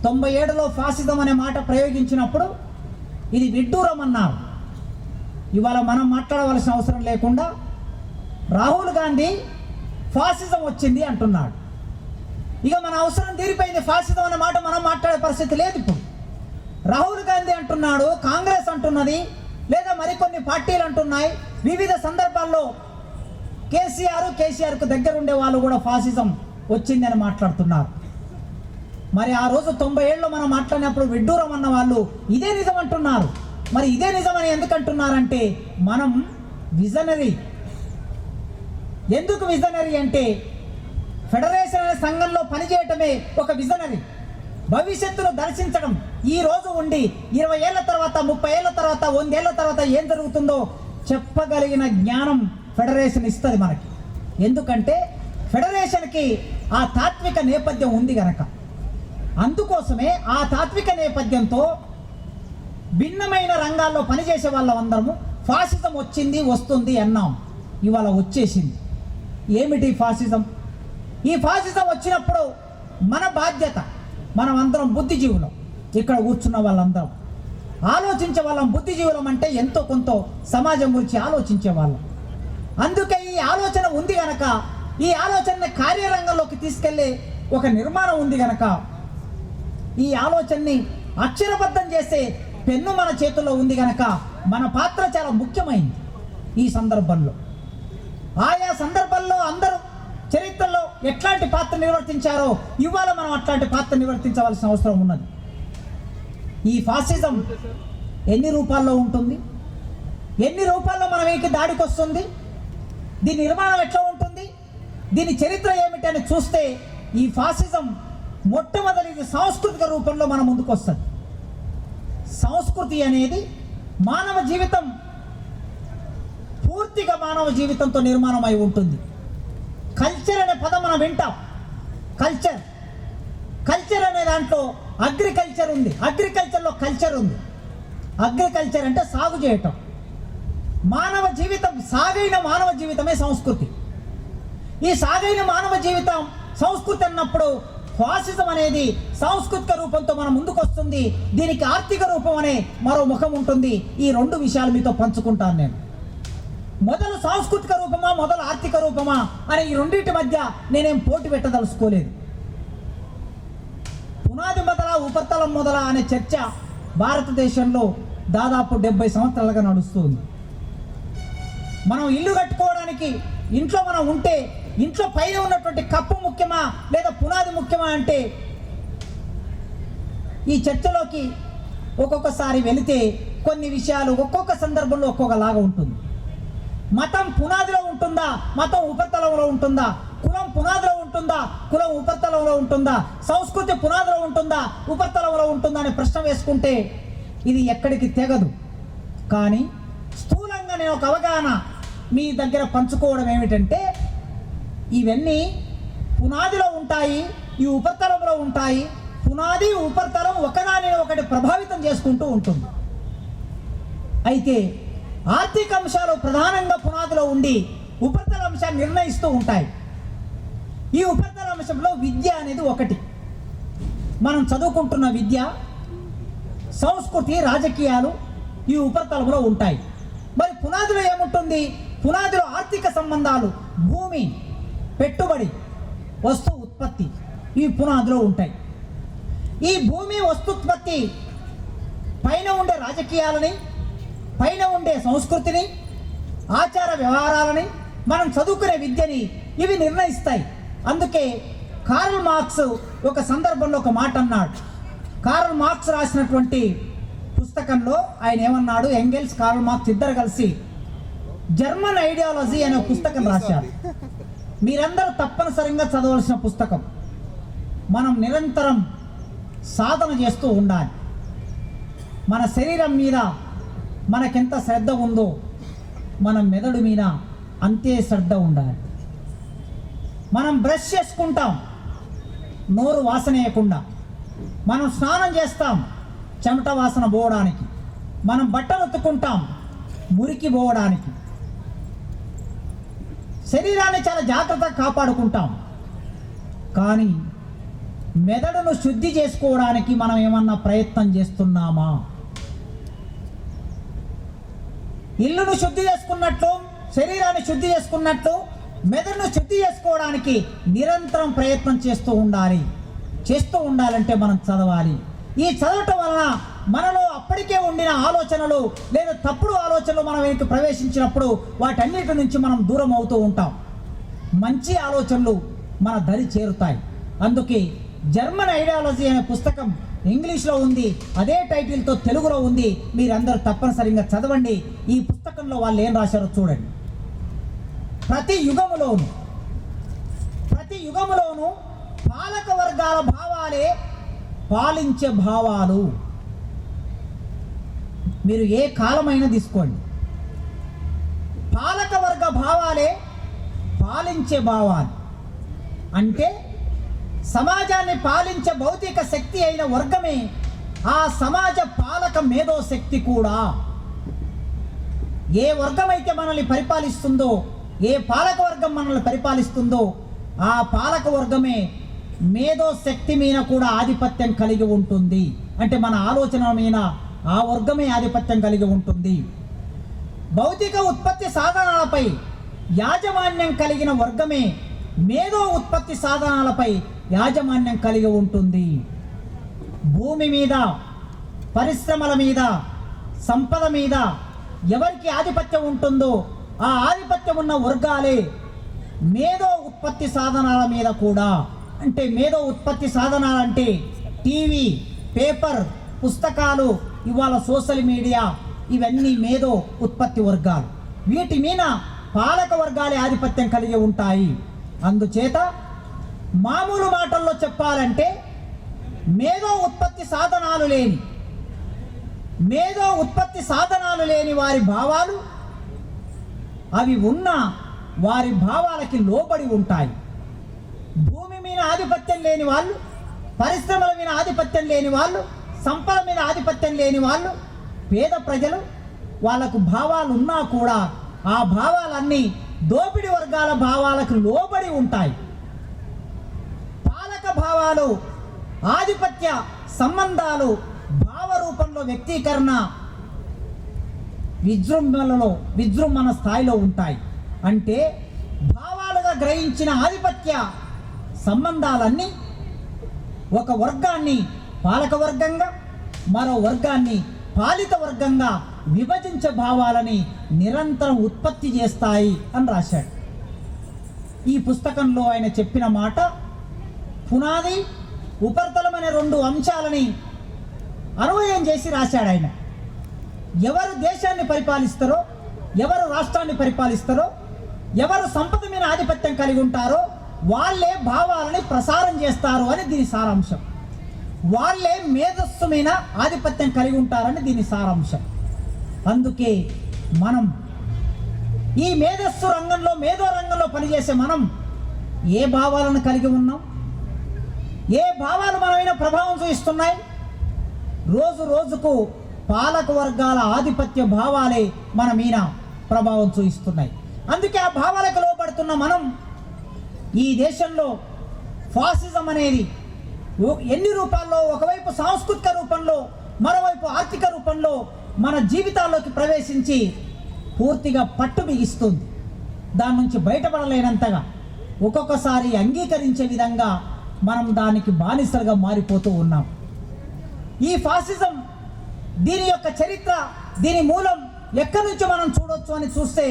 97లో ఫాసిజం అనే మాట ప్రయోగించినప్పుడు ఇది విడ్డూరం అన్నారు. ఇవాళ మనం మాట్లాడవలసిన అవసరం లేకుండా రాహుల్ గాంధీ ఫాసిజం వచ్చింది అంటున్నాడు. ఇక మన అవసరం తీరిపోయింది. ఫాసిజం అనే మాట మనం మాట్లాడే పరిస్థితి లేదు. ఇప్పుడు రాహుల్ గాంధీ అంటున్నాడు, కాంగ్రెస్ అంటున్నది లేదా మరికొన్ని పార్టీలు అంటున్నాయి. వివిధ సందర్భాల్లో కేసీఆర్కు దగ్గర ఉండే వాళ్ళు కూడా ఫాసిజం వచ్చిందని మాట్లాడుతున్నారు. మరి ఆ రోజు 90 ఏళ్ళు మనం మాట్లాడినప్పుడు విడ్డూరం అన్న వాళ్ళు ఇదే నిజం అంటున్నారు. మరి ఇదే నిజమని ఎందుకు అంటున్నారంటే మనం విజనరీ. ఎందుకు విజనరీ అంటే ఫెడరేషన్ అనే సంఘంలో పనిచేయటమే ఒక విజనరీ. భవిష్యత్తును దర్శించడం, ఈ రోజు ఉండి 20 ఏళ్ల తర్వాత, 30 ఏళ్ల తర్వాత, 100 ఏళ్ల తర్వాత ఏం జరుగుతుందో చెప్పగలిగిన జ్ఞానం ఫెడరేషన్ ఇస్తుంది మనకి. ఎందుకంటే ఫెడరేషన్కి ఆ తాత్విక నేపథ్యం ఉంది గనక. అందుకోసమే ఆ తాత్విక నేపథ్యంతో భిన్నమైన రంగాల్లో పనిచేసే వాళ్ళందరము ఫాసిజం వచ్చింది, వస్తుంది అన్నాం. ఇవాళ వచ్చేసింది. ఏమిటి ఫాసిజం? ఈ ఫాసిజం వచ్చినప్పుడు మన బాధ్యత, మనం అందరం బుద్ధిజీవులం, ఇక్కడ కూర్చున్న వాళ్ళందరం ఆలోచించే వాళ్ళం. బుద్ధిజీవులం అంటే ఎంతో కొంత సమాజం గురించి ఆలోచించే వాళ్ళం. అందుకే ఈ ఆలోచన ఉంది గనక, ఈ ఆలోచనని కార్యరంగంలోకి తీసుకెళ్లే ఒక నిర్మాణం ఉంది గనక, ఈ ఆలోచనని అక్షరబద్ధం చేసే పెన్ను మన చేతుల్లో ఉంది గనక మన పాత్ర చాలా ముఖ్యమైంది. ఈ సందర్భంలో ఆయా సందర్భాల్లో అందరూ చరిత్రలో ఎట్లాంటి పాత్ర నిర్వర్తించారో ఇవాళ మనం అట్లాంటి పాత్ర నిర్వర్తించవలసిన అవసరం ఉన్నది. ఈ ఫాసిజం ఎన్ని రూపాల్లో ఉంటుంది, ఎన్ని రూపాల్లో మన మీదకి దాడికి వస్తుంది, దీని నిర్మాణం ఎట్లా ఉంటుంది, దీని చరిత్ర ఏమిటి అని చూస్తే ఈ ఫాసిజం మొట్టమొదటి సాంస్కృతిక రూపంలో మన ముందుకు వస్తుంది. సంస్కృతి అనేది మానవ జీవితం, పూర్తిగా మానవ జీవితంతో నిర్మాణం అయి ఉంటుంది. కల్చర్ అనే పదం మనం వింటాం. కల్చర్ అనే దాంట్లో అగ్రికల్చర్ ఉంది, అగ్రికల్చర్లో కల్చర్ ఉంది. అగ్రికల్చర్ అంటే సాగు చేయటం. మానవ జీవితం, సాగైన మానవ జీవితమే సంస్కృతి. ఈ సాగైన మానవ జీవితం సంస్కృతి అన్నప్పుడు ఫాసిజం అనేది సాంస్కృతిక రూపంతో మన ముందుకు వస్తుంది. దీనికి ఆర్థిక రూపం అనే మరో ముఖం ఉంటుంది. ఈ రెండు విషయాలు మీతో పంచుకుంటాను నేను. మొదలు సాంస్కృతిక రూపమా, మొదలు ఆర్థిక రూపమా అనే ఈ రెండింటి మధ్య నేనేం పోటీ పెట్టదలుచుకోలేదు. పునాది మొదల, ఉపరితలం మొదల అనే చర్చ భారతదేశంలో దాదాపు 70 సంవత్సరాలుగా నడుస్తుంది. మనం ఇల్లు కట్టుకోవడానికి ఇంట్లో మనం ఉంటే ఇంట్లో పైన ఉన్నటువంటి కప్పు ముఖ్యమా లేదా పునాది ముఖ్యమా అంటే ఈ చర్చలోకి ఒక్కొక్కసారి వెళితే కొన్ని విషయాలు ఒక్కొక్క సందర్భంలో ఒక్కొక్కలాగా ఉంటుంది. మతం పునాదిలో ఉంటుందా, మతం ఉపరితలంలో ఉంటుందా, కులం పునాదిలో ఉంటుందా, కులం ఉపరితలంలో ఉంటుందా, సంస్కృతి పునాదిలో ఉంటుందా, ఉపరితలంలో ఉంటుందా అనే ప్రశ్న వేసుకుంటే ఇది ఎక్కడికి తెగదు. కానీ స్థూలంగా నేను ఒక అవగాహన మీ దగ్గర పంచుకోవడం ఏమిటంటే ఇవన్నీ పునాదిలో ఉంటాయి, ఈ ఉపరితలంలో ఉంటాయి. పునాది ఉపరితలం ఒకదానిని ఒకటి ప్రభావితం చేసుకుంటూ ఉంటుంది. అయితే ఆర్థిక అంశాలు ప్రధానంగా పునాదిలో ఉండి ఉపరితల అంశాన్ని నిర్ణయిస్తూ ఉంటాయి. ఈ ఉపరితల అంశంలో విద్య అనేది ఒకటి. మనం చదువుకుంటున్న విద్య, సంస్కృతి, రాజకీయాలు ఈ ఉపరితలంలో ఉంటాయి. మరి పునాదిలో ఏముంటుంది? పునాదిలో ఆర్థిక సంబంధాలు, భూమి, పెట్టుబడి, వస్తు ఉత్పత్తి ఈ పునాదిలో ఉంటాయి. ఈ భూమి, వస్తుత్పత్తి పైన ఉండే రాజకీయాలని, పైన ఉండే సంస్కృతిని, ఆచార వ్యవహారాలని, మనం చదువుకునే విద్యని ఇవి నిర్ణయిస్తాయి. అందుకే కార్ల్ మార్క్స్ ఒక సందర్భంలో ఒక మాట అన్నాడు. కార్ల్ మార్క్స్ రాసినటువంటి పుస్తకంలో ఆయన ఏమన్నాడు, ఎంగెల్స్, కార్ల్ మార్క్స్ ఇద్దరు కలిసి జర్మన్ ఐడియాలజీ అనే పుస్తకం రాశారు. మీరందరూ తప్పనిసరిగా చదవలసిన పుస్తకం. మనం నిరంతరం సాధన చేస్తూ ఉండాలి. మన శరీరం మీద మనకెంత శ్రద్ధ ఉందో మన మెదడు మీద అంతే శ్రద్ధ ఉండాలి. మనం బ్రష్ చేసుకుంటాం నోరు వాసనేయకుండా, మనం స్నానం చేస్తాం చెమట వాసన పోవడానికి, మనం బట్టలు ఉతుక్కుంటాం మురికి పోవడానికి, శరీరాన్ని చాలా జాగ్రత్తగా కాపాడుకుంటాం. కానీ మెదడును శుద్ధి చేసుకోవడానికి మనం ఏమన్నా ప్రయత్నం చేస్తున్నామా? ఇల్లును శుద్ధి చేసుకున్నట్లు, శరీరాన్ని శుద్ధి చేసుకున్నట్లు మెదడును శుద్ధి చేసుకోవడానికి నిరంతరం ప్రయత్నం చేస్తూ ఉండాలి. చేస్తూ ఉండాలంటే మనం చదవాలి. ఈ చదవటం వలన మనలో అప్పటికే ఉండిన ఆలోచనలు లేదా తప్పుడు ఆలోచనలు మన వెనక్కి ప్రవేశించినప్పుడు వాటన్నిటి నుంచి మనం దూరం అవుతూ ఉంటాం. మంచి ఆలోచనలు మన దరి చేరుతాయి. అందుకే జర్మన్ ఐడియాలజీ అనే పుస్తకం ఇంగ్లీష్లో ఉంది, అదే టైటిల్తో తెలుగులో ఉంది. మీరందరూ తప్పనిసరిగా చదవండి. ఈ పుస్తకంలో వాళ్ళు ఏం రాశారో చూడండి. ప్రతి యుగములోనూ పాలక వర్గాల భావాలే పాలించే భావాలు. మీరు ఏ కాలమైనా తీసుకోండి, పాలక వర్గ భావాలే పాలించే భావాలు. అంటే సమాజాన్ని పాలించే భౌతిక శక్తి అయిన వర్గమే ఆ సమాజ పాలక మేధో శక్తి కూడా. ఏ వర్గమైతే మనల్ని పరిపాలిస్తుందో, ఏ పాలక వర్గం మనల్ని పరిపాలిస్తుందో ఆ పాలక వర్గమే మేధో శక్తి మీద కూడా ఆధిపత్యం కలిగి ఉంటుంది. అంటే మన ఆలోచన మీద ఆ వర్గమే ఆధిపత్యం కలిగి ఉంటుంది. భౌతిక ఉత్పత్తి సాధనాలపై యాజమాన్యం కలిగిన వర్గమే మేధో ఉత్పత్తి సాధనాలపై యాజమాన్యం కలిగి ఉంటుంది. భూమి మీద, పరిశ్రమల మీద, సంపద మీద ఎవరికి ఆధిపత్యం ఉంటుందో ఆ ఆధిపత్యం ఉన్న వర్గాలే మేధో ఉత్పత్తి సాధనాల మీద కూడా. అంటే మేధో ఉత్పత్తి సాధనాలంటే టీవీ, పేపర్, పుస్తకాలు, ఇవాళ సోషల్ మీడియా, ఇవన్నీ మేధో ఉత్పత్తి వర్గాలు. వీటి మీద పాలక వర్గాలే ఆధిపత్యం కలిగి ఉంటాయి. అందుచేత మామూలు మాటల్లో చెప్పాలంటే మేధో ఉత్పత్తి సాధనాలు లేని వారి భావాలు అవి ఉన్న వారి భావాలకి లోబడి ఉంటాయి. భూమి మీద ఆధిపత్యం లేని వాళ్ళు, పరిశ్రమల మీద ఆధిపత్యం లేని వాళ్ళు, సంపద మీద ఆధిపత్యం లేని వాళ్ళు, పేద ప్రజలు, వాళ్ళకు భావాలు ఉన్నా కూడా ఆ భావాలన్నీ దోపిడీ వర్గాల భావాలకు లోబడి ఉంటాయి. పాలక భావాలు, ఆధిపత్య సంబంధాలు భావ రూపంలో వ్యక్తీకరణ విజృంభణ స్థాయిలో ఉంటాయి. అంటే భావాలుగా గ్రహించిన ఆధిపత్య సంబంధాలన్నీ ఒక వర్గాన్ని పాలక వర్గంగా, మరో వర్గాన్ని పాలిత వర్గంగా విభజించే భావాలని నిరంతరం ఉత్పత్తి చేస్తాయి అని రాశాడు. ఈ పుస్తకంలో ఆయన చెప్పిన మాట పునాది, ఉపరితలం అనే రెండు అంశాలని అన్వయం చేసి రాశాడు ఆయన. ఎవరు దేశాన్ని పరిపాలిస్తారో, ఎవరు రాష్ట్రాన్ని పరిపాలిస్తారో, ఎవరు సంపద మీద ఆధిపత్యం కలిగి ఉంటారో వాళ్ళే భావాలని ప్రసారం చేస్తారు అని దీని సారాంశం. వాళ్ళే మేధస్సు మీద ఆధిపత్యం కలిగి ఉంటారని దీని సారాంశం. అందుకే మనం ఈ మేధో రంగంలో పనిచేసే మనం ఏ భావాలను కలిగి ఉన్నాం, ఏ భావాలు మన మీద ప్రభావం చూపిస్తున్నాయి? రోజు రోజుకు పాలక వర్గాల ఆధిపత్య భావాలే మన మీద ప్రభావం చూపిస్తున్నాయి. అందుకే ఆ భావాలకు లోబడుతున్న మనం ఈ దేశంలో ఫాసిజం అనేది ఎన్ని రూపాల్లో, ఒకవైపు సాంస్కృతిక రూపంలో, మరోవైపు ఆర్థిక రూపంలో మన జీవితాల్లోకి ప్రవేశించి పూర్తిగా పట్టు బిగిస్తుంది. దాని నుంచి బయటపడలేనంతగా ఒక్కొక్కసారి అంగీకరించే విధంగా మనం దానికి బానిసలుగా మారిపోతూ ఉన్నాం. ఈ ఫాసిజం, దీని యొక్క చరిత్ర, దీని మూలం ఎక్కడి నుంచి మనం చూడొచ్చు అని చూస్తే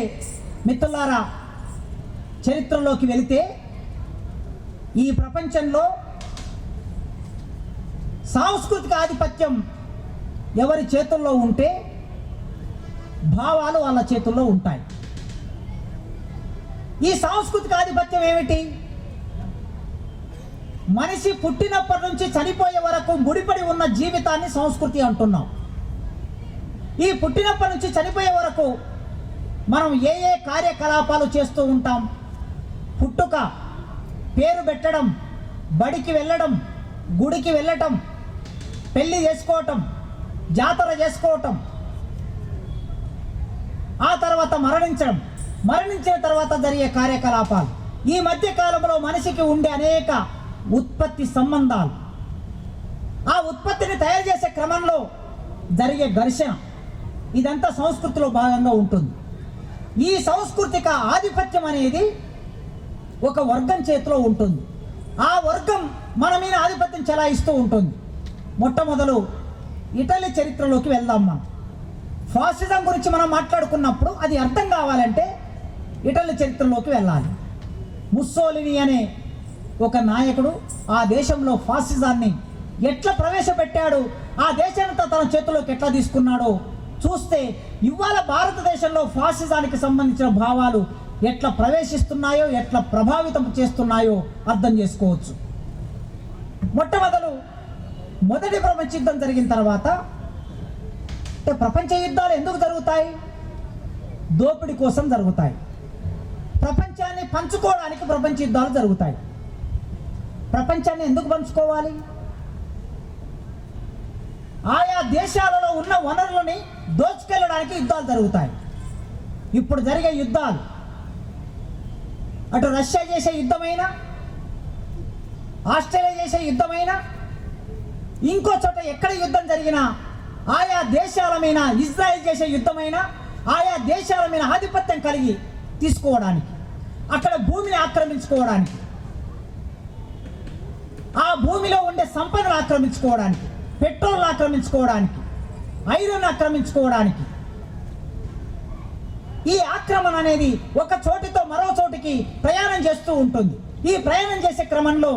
మిత్రులారా, చరిత్రలోకి వెళితే ఈ ప్రపంచంలో సాంస్కృతిక ఆధిపత్యం ఎవరి చేతుల్లో ఉంటే భావాలు వాళ్ళ చేతుల్లో ఉంటాయి. ఈ సాంస్కృతిక ఆధిపత్యం ఏమిటి? మనిషి పుట్టినప్పటి నుంచి చనిపోయే వరకు ముడిపడి ఉన్న జీవితాన్ని సంస్కృతి అంటున్నాం. ఈ పుట్టినప్పటి నుంచి చనిపోయే వరకు మనం ఏ ఏ కార్యకలాపాలు చేస్తూ ఉంటాం? పుట్టుక, పేరు పెట్టడం, బడికి వెళ్ళడం, గుడికి వెళ్ళటం, పెళ్లి చేసుకోవటం, జాతర చేసుకోవటం, ఆ తర్వాత మరణించిన తర్వాత జరిగే కార్యకలాపాలు. ఈ మధ్య కాలంలో మనిషికి ఉండే అనేక ఉత్పత్తి సంబంధాలు, ఆ ఉత్పత్తిని తయారు చేసే క్రమంలో జరిగే ఘర్షణ, ఇదంతా సంస్కృతిలో భాగంగా ఉంటుంది. ఈ సాంస్కృతిక ఆధిపత్యం అనేది ఒక వర్గం చేతిలో ఉంటుంది. ఆ వర్గం మన మీద ఆధిపత్యం చెలాయిస్తూ ఉంటుంది. మొట్టమొదలు ఇటలీ చరిత్రలోకి వెళ్దాం. మనం ఫాసిజం గురించి మనం మాట్లాడుకున్నప్పుడు అది అర్థం కావాలంటే ఇటలీ చరిత్రలోకి వెళ్ళాలి. ముస్సోలిని అనే ఒక నాయకుడు ఆ దేశంలో ఫాసిజాన్ని ఎట్లా ప్రవేశపెట్టాడు, ఆ దేశాన్ని తన చేతుల్లోకి ఎట్లా తీసుకున్నాడో చూస్తే ఇవాళ భారతదేశంలో ఫాసిజానికి సంబంధించిన భావాలు ఎట్లా ప్రవేశిస్తున్నాయో, ఎట్లా ప్రభావితం చేస్తున్నాయో అర్థం చేసుకోవచ్చు. మొదటి ప్రపంచ యుద్ధం జరిగిన తర్వాత ప్రపంచ యుద్ధాలు ఎందుకు జరుగుతాయి? దోపిడీ కోసం జరుగుతాయి. ప్రపంచాన్ని పంచుకోవడానికి ప్రపంచ యుద్ధాలు జరుగుతాయి. ప్రపంచాన్ని ఎందుకు పంచుకోవాలి? ఆయా దేశాలలో ఉన్న వనరులని దోచుకెళ్ళడానికి యుద్ధాలు జరుగుతాయి. ఇప్పుడు జరిగే యుద్ధాలు అటు రష్యా చేసే యుద్ధమైనా, ఆస్ట్రేలియా చేసే యుద్ధమైనా, ఇంకో చోట ఎక్కడ యుద్ధం జరిగినా ఆయా దేశాల మీద ఇజ్రాయెల్ చేసే యుద్ధమైనా ఆయా దేశాల మీద ఆధిపత్యం కలిగి తీసుకోవడానికి, అక్కడ భూమిని ఆక్రమించుకోవడానికి, ఆ భూమిలో ఉండే సంపదను ఆక్రమించుకోవడానికి, పెట్రోల్ ఆక్రమించుకోవడానికి, ఐరన్ ఆక్రమించుకోవడానికి, ఈ ఆక్రమణ అనేది ఒక చోటితో మరో చోటికి ప్రయాణం చేస్తూ ఉంటుంది. ఈ ప్రయాణం చేసే క్రమంలో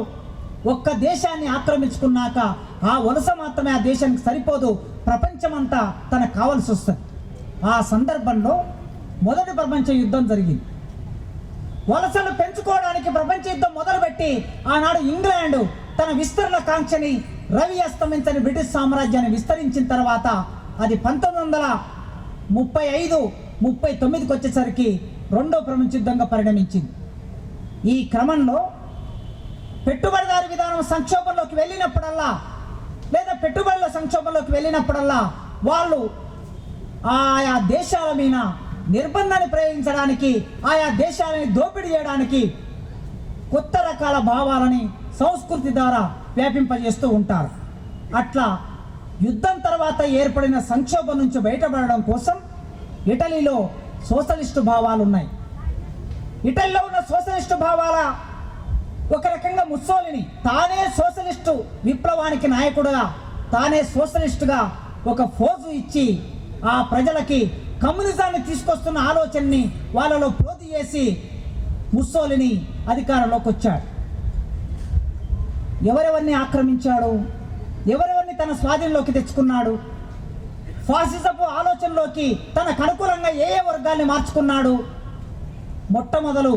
ఒక్క దేశాన్ని ఆక్రమించుకున్నాక ఆ వలస మాత్రమే ఆ దేశానికి సరిపోదు, ప్రపంచమంతా తనకు కావాల్సి వస్తుంది. ఆ సందర్భంలో మొదటి ప్రపంచ యుద్ధం జరిగింది. వలసలు పెంచుకోవడానికి ప్రపంచ యుద్ధం మొదలుపెట్టి ఆనాడు ఇంగ్లాండ్ తన విస్తరణ కాంక్షని రవి అస్తమించని బ్రిటిష్ సామ్రాజ్యాన్ని విస్తరించిన తర్వాత అది 1935-39కి వచ్చేసరికి రెండో ప్రపంచ యుద్ధంగా పరిణమించింది. ఈ క్రమంలో పెట్టుబడిదారు విధానం సంక్షోభంలోకి వెళ్ళినప్పుడల్లా, లేదా పెట్టుబడుల సంక్షోభంలోకి వెళ్ళినప్పుడల్లా వాళ్ళు ఆయా దేశాల మీద నిర్బంధాన్ని ప్రయోగించడానికి, ఆయా దేశాలని దోపిడీ చేయడానికి కొత్త రకాల భావాలని సంస్కృతి ద్వారా వ్యాపింపజేస్తూ ఉంటారు. అట్లా యుద్ధం తర్వాత ఏర్పడిన సంక్షోభం నుంచి బయటపడడం కోసం ఇటలీలో సోషలిస్టు భావాలు ఉన్నాయి. ఇటలీలో ఉన్న సోషలిస్టు భావాల ఒక రకంగా ముస్సోలిని తానే సోషలిస్టు విప్లవానికి నాయకుడుగా, తానే సోషలిస్టుగా ఒక ఫోజు ఇచ్చి ఆ ప్రజలకి కమ్యూనిజాన్ని తీసుకొస్తున్న ఆలోచనని వాళ్ళలో ప్రోధి చేసి ముస్సోలిని అధికారంలోకి వచ్చాడు. ఎవరెవరిని ఆక్రమించాడు, ఎవరెవరిని తన స్వాధీనంలోకి తెచ్చుకున్నాడు, ఫాసిజపు ఆలోచనలోకి తనకు అనుకూలంగా ఏ ఏ వర్గాల్ని మార్చుకున్నాడు. మొట్టమొదలు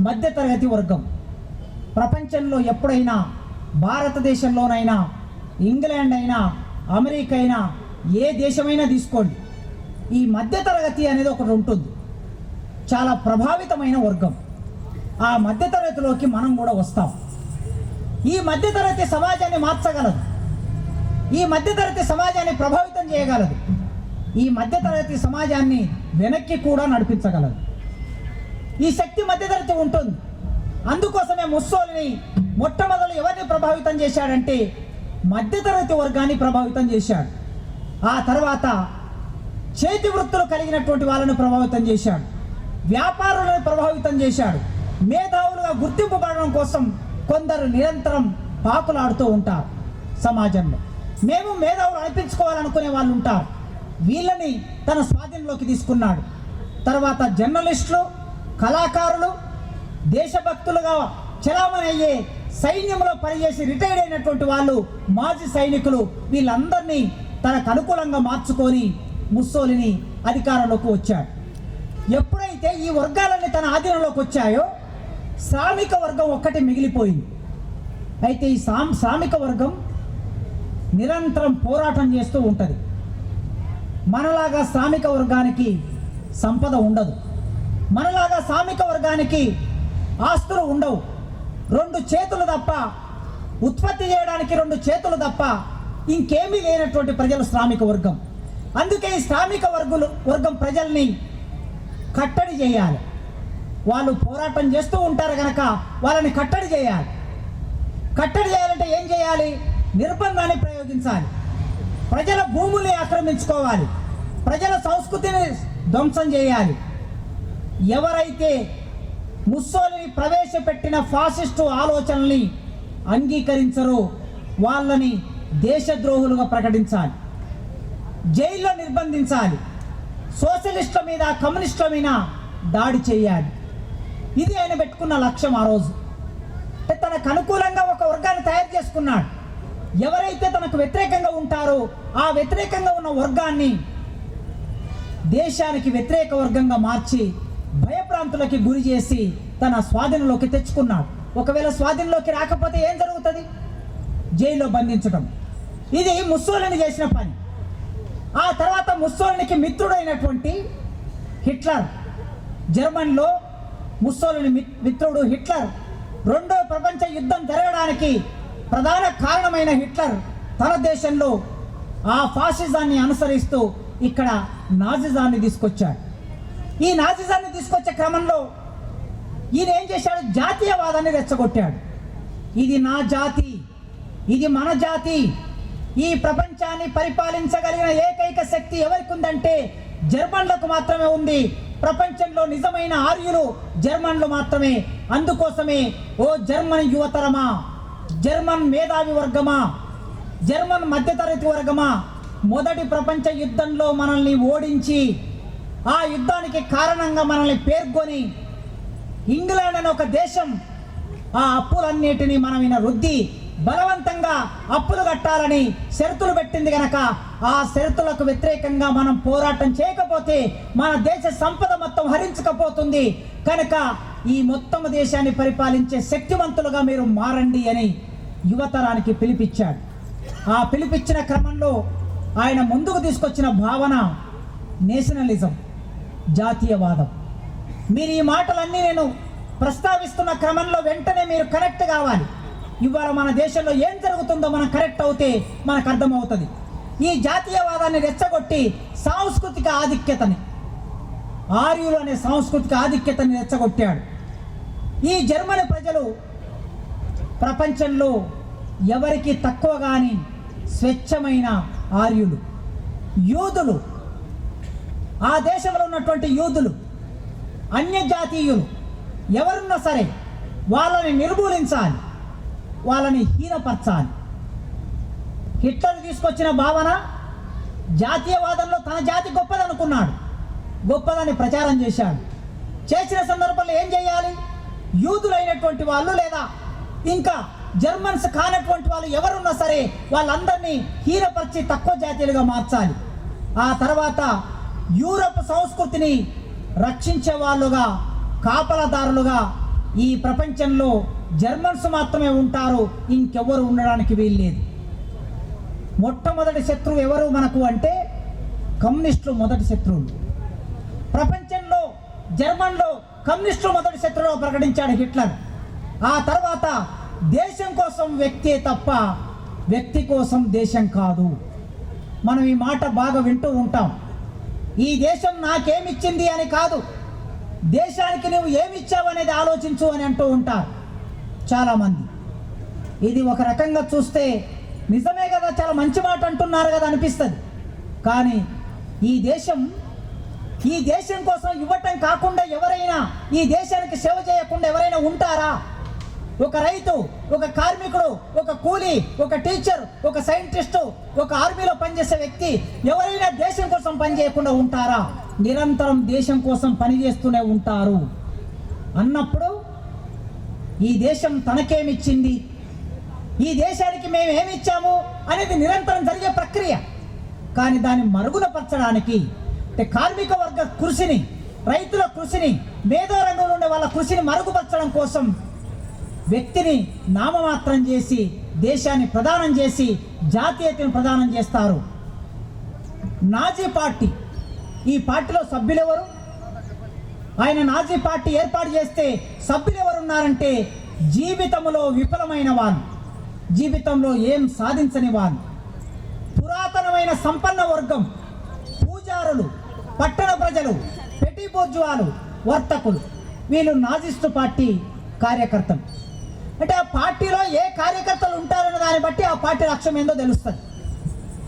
మధ్యతరగతి వర్గం. ప్రపంచంలో ఎప్పుడైనా, భారతదేశంలోనైనా, ఇంగ్లాండ్ అయినా, అమెరికా అయినా, ఏ దేశమైనా తీసుకోండి, ఈ మధ్యతరగతి అనేది ఒకటి ఉంటుంది. చాలా ప్రభావితమైన వర్గం. ఆ మధ్యతరగతిలోకి మనం కూడా వస్తాం. ఈ మధ్యతరగతి సమాజాన్ని మార్చగలదు, ఈ మధ్యతరగతి సమాజాన్ని ప్రభావితం చేయగలదు, ఈ మధ్యతరగతి సమాజాన్ని వెనక్కి కూడా నడిపించగలదు. ఈ శక్తి మధ్యతరగతి ఉంటుంది. అందుకోసమే ముస్సోలిని మొట్టమొదలు ఎవరిని ప్రభావితం చేశాడంటే మధ్యతరగతి వర్గాన్ని ప్రభావితం చేశాడు. ఆ తర్వాత చేతి వృత్తులు కలిగినటువంటి వాళ్ళను ప్రభావితం చేశాడు, వ్యాపారులను ప్రభావితం చేశాడు. మేధావులుగా గుర్తింపబడడం కోసం కొందరు నిరంతరం పాకులాడుతూ ఉంటారు సమాజంలో. మేము మేధావులు అనిపించుకోవాలనుకునే వాళ్ళు ఉంటారు. వీళ్ళని తన స్వాధీనంలోకి తీసుకున్నాడు. తర్వాత జర్నలిస్టులు, కళాకారులు, దేశభక్తులుగా చలామణి అయ్యే సైన్యంలో పనిచేసి రిటైర్డ్ అయినటువంటి వాళ్ళు, మాజీ సైనికులు, వీళ్ళందరినీ తనకు అనుకూలంగా మార్చుకొని ముస్సోలిని అధికారంలోకి వచ్చాడు. ఎప్పుడైతే ఈ వర్గాలన్నీ తన ఆధీనంలోకి వచ్చాయో శ్రామిక వర్గం ఒక్కటి మిగిలిపోయింది. అయితే ఈ శ్రామిక వర్గం నిరంతరం పోరాటం చేస్తూ ఉంటుంది. మనలాగా శ్రామిక వర్గానికి సంపద ఉండదు, మనలాగా శ్రామిక వర్గానికి ఆస్తులు ఉండవు. 2 చేతులు తప్ప, ఉత్పత్తి చేయడానికి 2 చేతులు తప్ప ఇంకేమీ లేనటువంటి ప్రజలు శ్రామిక వర్గం. అందుకే ఈ శ్రామిక వర్గం ప్రజల్ని కట్టడి చేయాలి. వాళ్ళు పోరాటం చేస్తూ ఉంటారు కనుక వాళ్ళని కట్టడి చేయాలి. కట్టడి చేయాలంటే ఏం చేయాలి? నిర్బంధాన్ని ప్రయోగించాలి, ప్రజల భూముల్ని ఆక్రమించుకోవాలి, ప్రజల సంస్కృతిని ధ్వంసం చేయాలి. ఎవరైతే ముస్సోలిని ప్రవేశపెట్టిన ఫాసిస్టు ఆలోచనల్ని అంగీకరించరో వాళ్ళని దేశద్రోహులుగా ప్రకటించాలి. జైల్లో నిర్బంధించాలి, సోషలిస్టుల మీద కమ్యూనిస్టుల మీద దాడి చేయాలి. ఇది ఆయన పెట్టుకున్న లక్ష్యం. ఆ రోజు తనకు అనుకూలంగా ఒక వర్గాన్ని తయారు చేసుకున్నాడు. ఎవరైతే తనకు వ్యతిరేకంగా ఉంటారో ఆ వ్యతిరేకంగా ఉన్న వర్గాన్ని దేశానికి వ్యతిరేక వర్గంగా మార్చి భయప్రాంతులకి గురి చేసి తన స్వాధీనంలోకి తెచ్చుకున్నాడు. ఒకవేళ స్వాధీనంలోకి రాకపోతే ఏం జరుగుతుంది? జైల్లో బంధించడం. ఇది ముస్సోలిని చేసిన పని. ఆ తర్వాత ముస్సోలినికి మిత్రుడైనటువంటి హిట్లర్, జర్మన్లో ముస్సోలిని మిత్రుడు హిట్లర్, రెండో ప్రపంచ యుద్ధం జరగడానికి ప్రధాన కారణమైన హిట్లర్ తన దేశంలో ఆ ఫాసిజాన్ని అనుసరిస్తూ ఇక్కడ నాజిజాన్ని తీసుకొచ్చాడు. ఈ నాజిజాన్ని తీసుకొచ్చే క్రమంలో ఈయన ఏం చేశాడు? జాతీయవాదాన్ని రెచ్చగొట్టాడు. ఇది నా జాతి, ఇది మన జాతి, ఈ ప్రపంచాన్ని పరిపాలించగలిగిన ఏకైక శక్తి ఎవరికి ఉందంటే జర్మన్లకు మాత్రమే ఉంది. ప్రపంచంలో నిజమైన ఆర్యులు జర్మన్లు మాత్రమే. అందుకోసమే ఓ జర్మన్ యువతరమా, జర్మన్ మేధావి వర్గమా, జర్మన్ మధ్యతరగతి వర్గమా, మొదటి ప్రపంచ యుద్ధంలో మనల్ని ఓడించి ఆ యుద్ధానికి కారణంగా మనల్ని పేర్కొని ఇంగ్లాండ్ అనే ఒక దేశం ఆ అప్పులన్నిటినీ మనం రుద్ది బలవంతంగా అప్పులు కట్టాలని షరతులు పెట్టింది గనక ఆ షరతులకు వ్యతిరేకంగా మనం పోరాటం చేయకపోతే మన దేశ సంపద మొత్తం హరించకపోతుంది. కనుక ఈ మొత్తం దేశాన్ని పరిపాలించే శక్తివంతులుగా మీరు మారండి అని యువతరానికి పిలిపించాడు. ఆ పిలిపించిన క్రమంలో ఆయన ముందుకు తీసుకొచ్చిన భావన నేషనలిజం, జాతీయవాదం. మీరు ఈ మాటలన్నీ నేను ప్రస్తావిస్తున్న క్రమంలో వెంటనే మీరు కరెక్ట్ కావాలి. ఇవాళ మన దేశంలో ఏం జరుగుతుందో మనం కరెక్ట్ అవుతే మనకు అర్థమవుతుంది. ఈ జాతీయవాదాన్ని రెచ్చగొట్టి సాంస్కృతిక ఆధిక్యతని, ఆర్యులు అనే సాంస్కృతిక ఆధిక్యతని రెచ్చగొట్టాడు. ఈ జర్మనీ ప్రజలు ప్రపంచంలో ఎవరికి తక్కువ కాని స్వచ్ఛమైన ఆర్యులు, యూదులు, ఆ దేశంలో ఉన్నటువంటి యూదులు, అన్యజాతీయులు ఎవరున్నా సరే వాళ్ళని నిర్మూలించాలి, వాళ్ళని హీనపరచాలి. హిట్లర్ తీసుకొచ్చిన భావన జాతీయవాదంలో తన జాతి గొప్పదనుకున్నాడు, గొప్పదని ప్రచారం చేశాడు. చేసిన సందర్భంలో ఏం చేయాలి? యూదులైనటువంటి వాళ్ళు లేదా ఇంకా జర్మన్స్ కానటువంటి వాళ్ళు ఎవరున్నా సరే వాళ్ళందరినీ హీనపరిచి తక్కువ జాతీయులుగా మార్చాలి. ఆ తర్వాత యూరప్ సంస్కృతిని రక్షించే వాళ్ళుగా, కాపలాదారులుగా ఈ ప్రపంచంలో జర్మన్స్ మాత్రమే ఉంటారు, ఇంకెవరు ఉండడానికి వీల్లేదు. మొట్టమొదటి శత్రువు ఎవరు మనకు అంటే కమ్యూనిస్టులు మొదటి శత్రువులు. ప్రపంచంలో జర్మన్లో కమ్యూనిస్టులు మొదటి శత్రువుగా ప్రకటించాడు హిట్లర్. ఆ తర్వాత దేశం కోసం వ్యక్తే తప్ప వ్యక్తి కోసం దేశం కాదు. మనం ఈ మాట బాగా వింటూ ఉంటాం. ఈ దేశం నాకేమిచ్చింది అని కాదు, దేశానికి నువ్వు ఏమిచ్చావు అనేది ఆలోచించు అని అంటూ ఉంటారు చాలామంది. ఇది ఒక రకంగా చూస్తే నిజమే కదా, చాలా మంచి మాట అంటున్నారు కదా అనిపిస్తుంది. కానీ ఈ దేశం కోసం ఇవ్వటం కాకుండా ఎవరైనా ఈ దేశానికి సేవ చేయకుండా ఎవరైనా ఉంటారా? ఒక రైతు, ఒక కార్మికుడు, ఒక కూలీ, ఒక టీచర్, ఒక సైంటిస్టు, ఒక ఆర్మీలో పనిచేసే వ్యక్తి ఎవరైనా దేశం కోసం పనిచేయకుండా ఉంటారా? నిరంతరం దేశం కోసం పనిచేస్తూనే ఉంటారు. అన్నప్పుడు ఈ దేశం తనకేమిచ్చింది, ఈ దేశానికి మేము ఏమిచ్చాము అనేది నిరంతరం జరిగే ప్రక్రియ. కానీ దాన్ని మరుగునపరచడానికి కార్మిక వర్గ కృషిని, రైతుల కృషిని, మేధో రంగంలో ఉండే వాళ్ళ కృషిని మరుగుపరచడం కోసం వ్యక్తిని నామమాత్రం చేసి దేశాన్ని ప్రదానం చేసి జాతీయతను ప్రదానం చేస్తారు. నాజీ పార్టీ, ఈ పార్టీలో సభ్యులు ఎవరు? ఆయన నాజీ పార్టీ ఏర్పాటు చేస్తే సభ్యులు ఎవరున్నారంటే జీవితంలో విఫలమైన వాళ్ళు, జీవితంలో ఏం సాధించని వాళ్ళు, పురాతనమైన సంపన్న వర్గం, పూజారులు, పట్టణ ప్రజలు, పెట్టి బోర్జువాలు, వర్తకులు, వీళ్ళు నాజిస్టు పార్టీ కార్యకర్తలు. అంటే ఆ పార్టీలో ఏ కార్యకర్తలు ఉంటారన్న దాన్ని బట్టి ఆ పార్టీ లక్ష్యం ఏందో తెలుస్తుంది.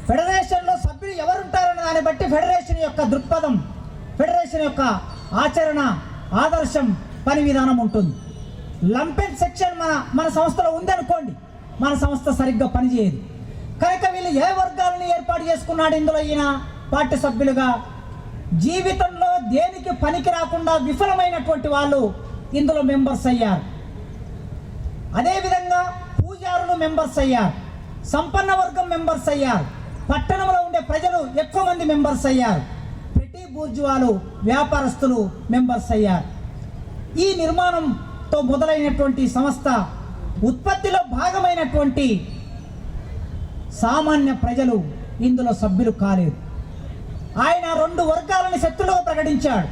ఫెడరేషన్లో సభ్యులు ఎవరుంటారన్న దాన్ని బట్టి ఫెడరేషన్ యొక్క దృక్పథం, ఫెడరేషన్ యొక్క ఆచరణ, ఆదర్శం, పని విధానం ఉంటుంది. లంపెన్ సెక్షన్ మన సంస్థలో ఉందనుకోండి, మన సంస్థ సరిగ్గా పనిచేయదు. కనుక వీళ్ళు ఏ వర్గాల యూదులని ఏర్పాటు చేసుకున్నాడు ఇందులో ఈయన పార్టీ సభ్యులుగా. జీవితంలో దేనికి పనికి రాకుండా విఫలమైనటువంటి వాళ్ళు ఇందులో మెంబర్స్ అయ్యారు. అదేవిధంగా పూజారులు మెంబర్స్ అయ్యారు, సంపన్న వర్గం మెంబర్స్ అయ్యారు, పట్టణంలో ఉండే ప్రజలు ఎక్కువ మంది మెంబర్స్ అయ్యారు, పెట్టి బూర్జువాలు వ్యాపారస్తులు మెంబర్స్ అయ్యారు. ఈ నిర్మాణంతో మొదలైనటువంటి సంస్థ ఉత్పత్తిలో భాగమైనటువంటి సామాన్య ప్రజలు ఇందులో సభ్యులు కాలేదు. ఆయన 2 వర్గాలను శత్రులుగా ప్రకటించాడు.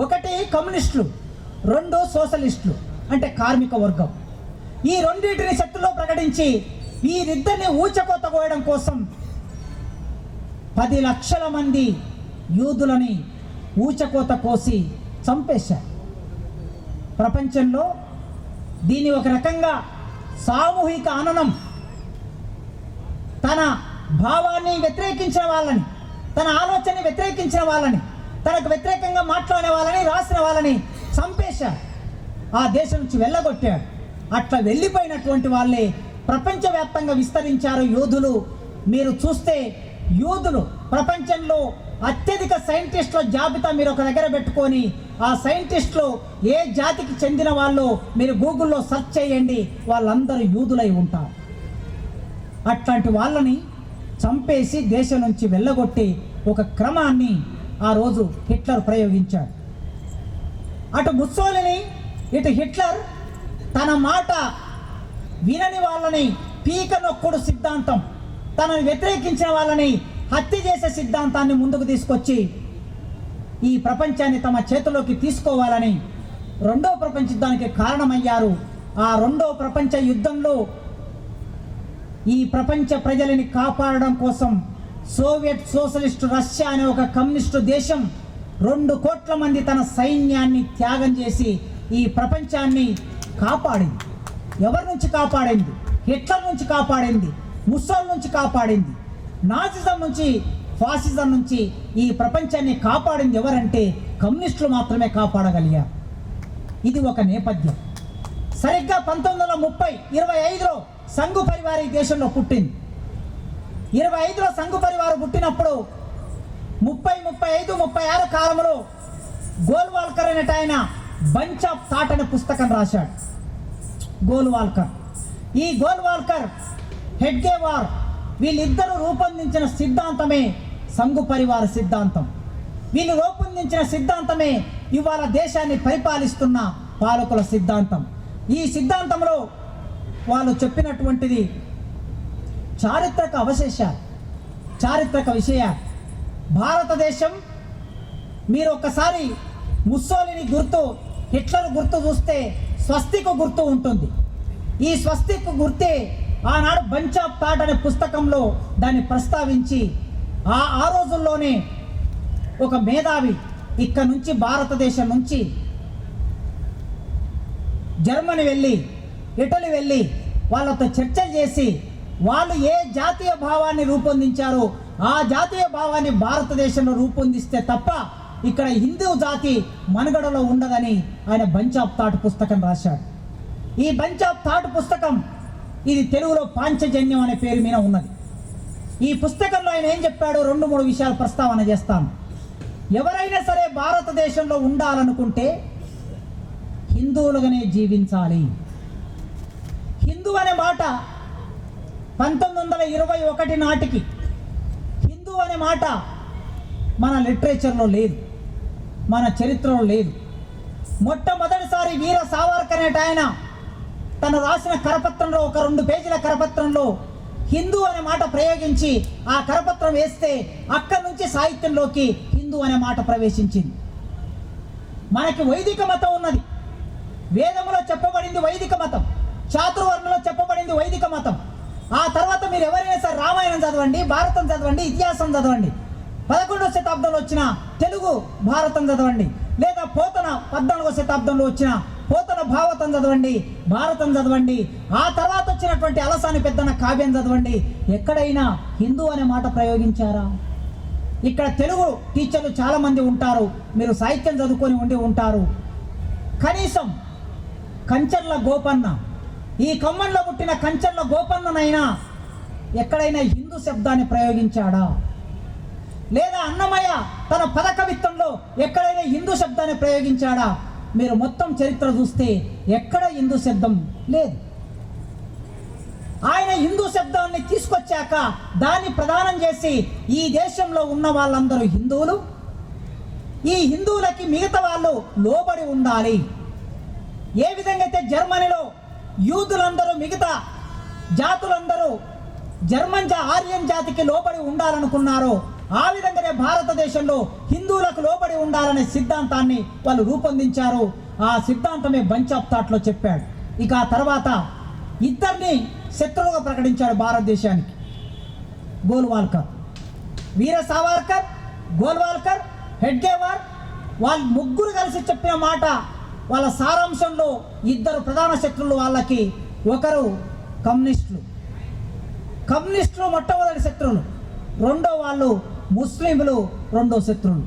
ఒకటి కమ్యూనిస్టులు, 2 సోషలిస్టులు అంటే కార్మిక వర్గం. ఈ రెండింటిని శత్రులో ప్రకటించి వీరిద్దరిని ఊచకోత కోయడం కోసం 10 లక్షల మంది యూదులని ఊచకోత కోసి చంపేశారు. ప్రపంచంలో దీని ఒక రకంగా సామూహిక హననం. తన భావాన్ని వ్యతిరేకించిన వాళ్ళని, తన ఆలోచనని వ్యతిరేకించిన వాళ్ళని, తనకు వ్యతిరేకంగా మాట్లాడే వాళ్ళని, రాసిన వాళ్ళని చంపేశాడు. ఆ దేశం నుంచి వెళ్ళగొట్టాడు. అట్లా వెళ్ళిపోయినటువంటి వాళ్ళే ప్రపంచవ్యాప్తంగా విస్తరించారు యూదులు. మీరు చూస్తే యూదులు ప్రపంచంలో అత్యధిక సైంటిస్టుల జాబితా మీరు ఒక దగ్గర పెట్టుకొని ఆ సైంటిస్టులు ఏ జాతికి చెందిన వాళ్ళు మీరు గూగుల్లో సెర్చ్ చేయండి, వాళ్ళందరూ యూదులై ఉంటారు. అట్లాంటి వాళ్ళని చంపేసి దేశం నుంచి వెళ్ళగొట్టి ఒక క్రమాన్ని ఆ రోజు హిట్లర్ ప్రయోగించాడు. అటు ముస్సోలిని ఇటు హిట్లర్ తన మాట వినని వాళ్ళని పీక నొక్కుడు సిద్ధాంతం, తనను వ్యతిరేకించిన వాళ్ళని హత్య చేసే సిద్ధాంతాన్ని ముందుకు తీసుకొచ్చి ఈ ప్రపంచాన్ని తమ చేతిలోకి తీసుకోవాలని 2వ ప్రపంచ యుద్ధానికి కారణమయ్యారు. ఆ 2వ ప్రపంచ యుద్ధంలో ఈ ప్రపంచ ప్రజలని కాపాడడం కోసం సోవియట్ సోషలిస్టు రష్యా అనే ఒక కమ్యూనిస్టు దేశం 2 కోట్ల మంది తన సైన్యాన్ని త్యాగం చేసి ఈ ప్రపంచాన్ని కాపాడింది. ఎవరి నుంచి కాపాడింది? హిట్లర్ నుంచి కాపాడింది, ముస్సోల్ నుంచి కాపాడింది, నాజిజం నుంచి, ఫాసిజం నుంచి ఈ ప్రపంచాన్ని కాపాడింది ఎవరంటే కమ్యూనిస్టులు మాత్రమే కాపాడగలిగారు. ఇది ఒక నేపథ్యం. సరిగ్గా 1925లో సంఘు పరివార్ ఈ దేశంలో పుట్టింది. 25లో సంఘు పరివార్ పుట్టినప్పుడు 35 కాలంలో గోల్వాల్కర్ అనేట ఆయన బంచ్ ఆఫ్ థాట్ అనే పుస్తకం రాశాడు. గోల్వాల్కర్, ఈ గోల్వాల్కర్, హెడ్గేవార్ వీళ్ళిద్దరూ రూపొందించిన సిద్ధాంతమే సంఘు పరివార సిద్ధాంతం. వీళ్ళు రూపొందించిన సిద్ధాంతమే ఇవాళ దేశాన్ని పరిపాలిస్తున్న పాలకుల సిద్ధాంతం. ఈ సిద్ధాంతంలో వాళ్ళు చెప్పినటువంటిది చారిత్రక అవశేషాలు, చారిత్రక విషయాలు. భారతదేశం మీరు ఒక్కసారి ముస్సోలిని గుర్తు, హిట్లర్ గుర్తు చూస్తే స్వస్తిక్ గుర్తు ఉంటుంది. ఈ స్వస్తిక్ గుర్తే ఆనాడు బంచ్ ఆఫ్ థాట్ అనే పుస్తకంలో దాన్ని ప్రస్తావించి ఆ రోజుల్లోనే ఒక మేధావి ఇక్కడ నుంచి భారతదేశం నుంచి జర్మనీ వెళ్ళి, ఇటలీ వెళ్ళి వాళ్ళతో చర్చలు చేసి వాళ్ళు ఏ జాతీయ భావాన్ని రూపొందించారో ఆ జాతీయ భావాన్ని భారతదేశంలో రూపొందిస్తే తప్ప ఇక్కడ హిందూ జాతి మనుగడలో ఉండదని ఆయన బంచ్ ఆఫ్ థాట్ పుస్తకం రాశాడు. ఈ బంచ్ ఆఫ్ థాట్ పుస్తకం ఇది తెలుగులో పాంచజన్యం అనే పేరు మీద ఉన్నది. ఈ పుస్తకంలో ఆయన ఏం చెప్పాడో 2-3 విషయాలు ప్రస్తావన చేస్తాను. ఎవరైనా సరే భారతదేశంలో ఉండాలనుకుంటే హిందువులుగానే జీవించాలి. హిందూ అనే మాట 1921 నాటికి హిందూ అనే మాట మన లిటరేచర్లో లేదు, మన చరిత్రలో లేదు. మొట్టమొదటిసారి వీర సావర్కర్ అనేట ఆయన తను రాసిన కరపత్రంలో, ఒక 2 పేజీల కరపత్రంలో హిందూ అనే మాట ప్రయోగించి ఆ కరపత్రం వేస్తే అక్కడి నుంచి సాహిత్యంలోకి హిందూ అనే మాట ప్రవేశించింది. మనకి వైదిక మతం ఉన్నది, వేదములో చెప్పబడింది వైదిక మతం, చాతుర్వర్ణంలో చెప్పబడింది వైదిక మతం. ఆ తర్వాత మీరు ఎవరైనా సరే రామాయణం చదవండి, భారతం చదవండి, ఇతిహాసం చదవండి, 11వ శతాబ్దంలో వచ్చిన తెలుగు భారతం చదవండి, లేదా పోతన 14వ శతాబ్దంలో వచ్చిన పోతన భావతం చదవండి, భారతం చదవండి, ఆ తర్వాత వచ్చినటువంటి అలసాని పెద్దన కావ్యం చదవండి. ఎక్కడైనా హిందూ అనే మాట ప్రయోగించారా? ఇక్కడ తెలుగు టీచర్లు చాలామంది ఉంటారు, మీరు సాహిత్యం చదువుకొని ఉండి ఉంటారు. కనీసం కంచర్ల గోపన్న, ఈ ఖమ్మంలో పుట్టిన కంచర్ల గోపన్ననైనా ఎక్కడైనా హిందూ శబ్దాన్ని ప్రయోగించాడా? లేదా అన్నమయ్య తన పద కవిత్వంలో ఎక్కడైనా హిందూ శబ్దాన్ని ప్రయోగించాడా? మీరు మొత్తం చరిత్ర చూస్తే ఎక్కడ హిందూ శబ్దం లేదు. ఆయన హిందూ శబ్దాన్ని తీసుకొచ్చాక దాన్ని ప్రదానం చేసి ఈ దేశంలో ఉన్న వాళ్ళందరూ హిందువులు, ఈ హిందువులకి మిగతా వాళ్ళు లోబడి ఉండాలి. ఏ విధంగా అయితే జర్మనీలో యూదులందరూ మిగతా జాతులందరూ ఆర్యన్ జాతికి లోబడి ఉండాలనుకున్నారో ఆ విధంగానే భారతదేశంలో హిందువులకు లోబడి ఉండాలనే సిద్ధాంతాన్ని వాళ్ళు రూపొందించారు. ఆ సిద్ధాంతమే బంచ్ ఆఫ్ థాట్లో చెప్పాడు. ఇక ఆ తర్వాత ఇద్దరిని శత్రువుగా ప్రకటించాడు భారతదేశానికి. గోల్వాల్కర్, వీర సావర్కర్, గోల్వాల్కర్, హెడ్గేవార్ వాళ్ళు ముగ్గురు కలిసి చెప్పిన మాట వాళ్ళ సారాంశంలో ఇద్దరు ప్రధాన శత్రువులు వాళ్ళకి. ఒకరు కమ్యూనిస్టులు మొట్టమొదటి శత్రువులు, రెండో వాళ్ళు ముస్లింలు రెండో శత్రువులు.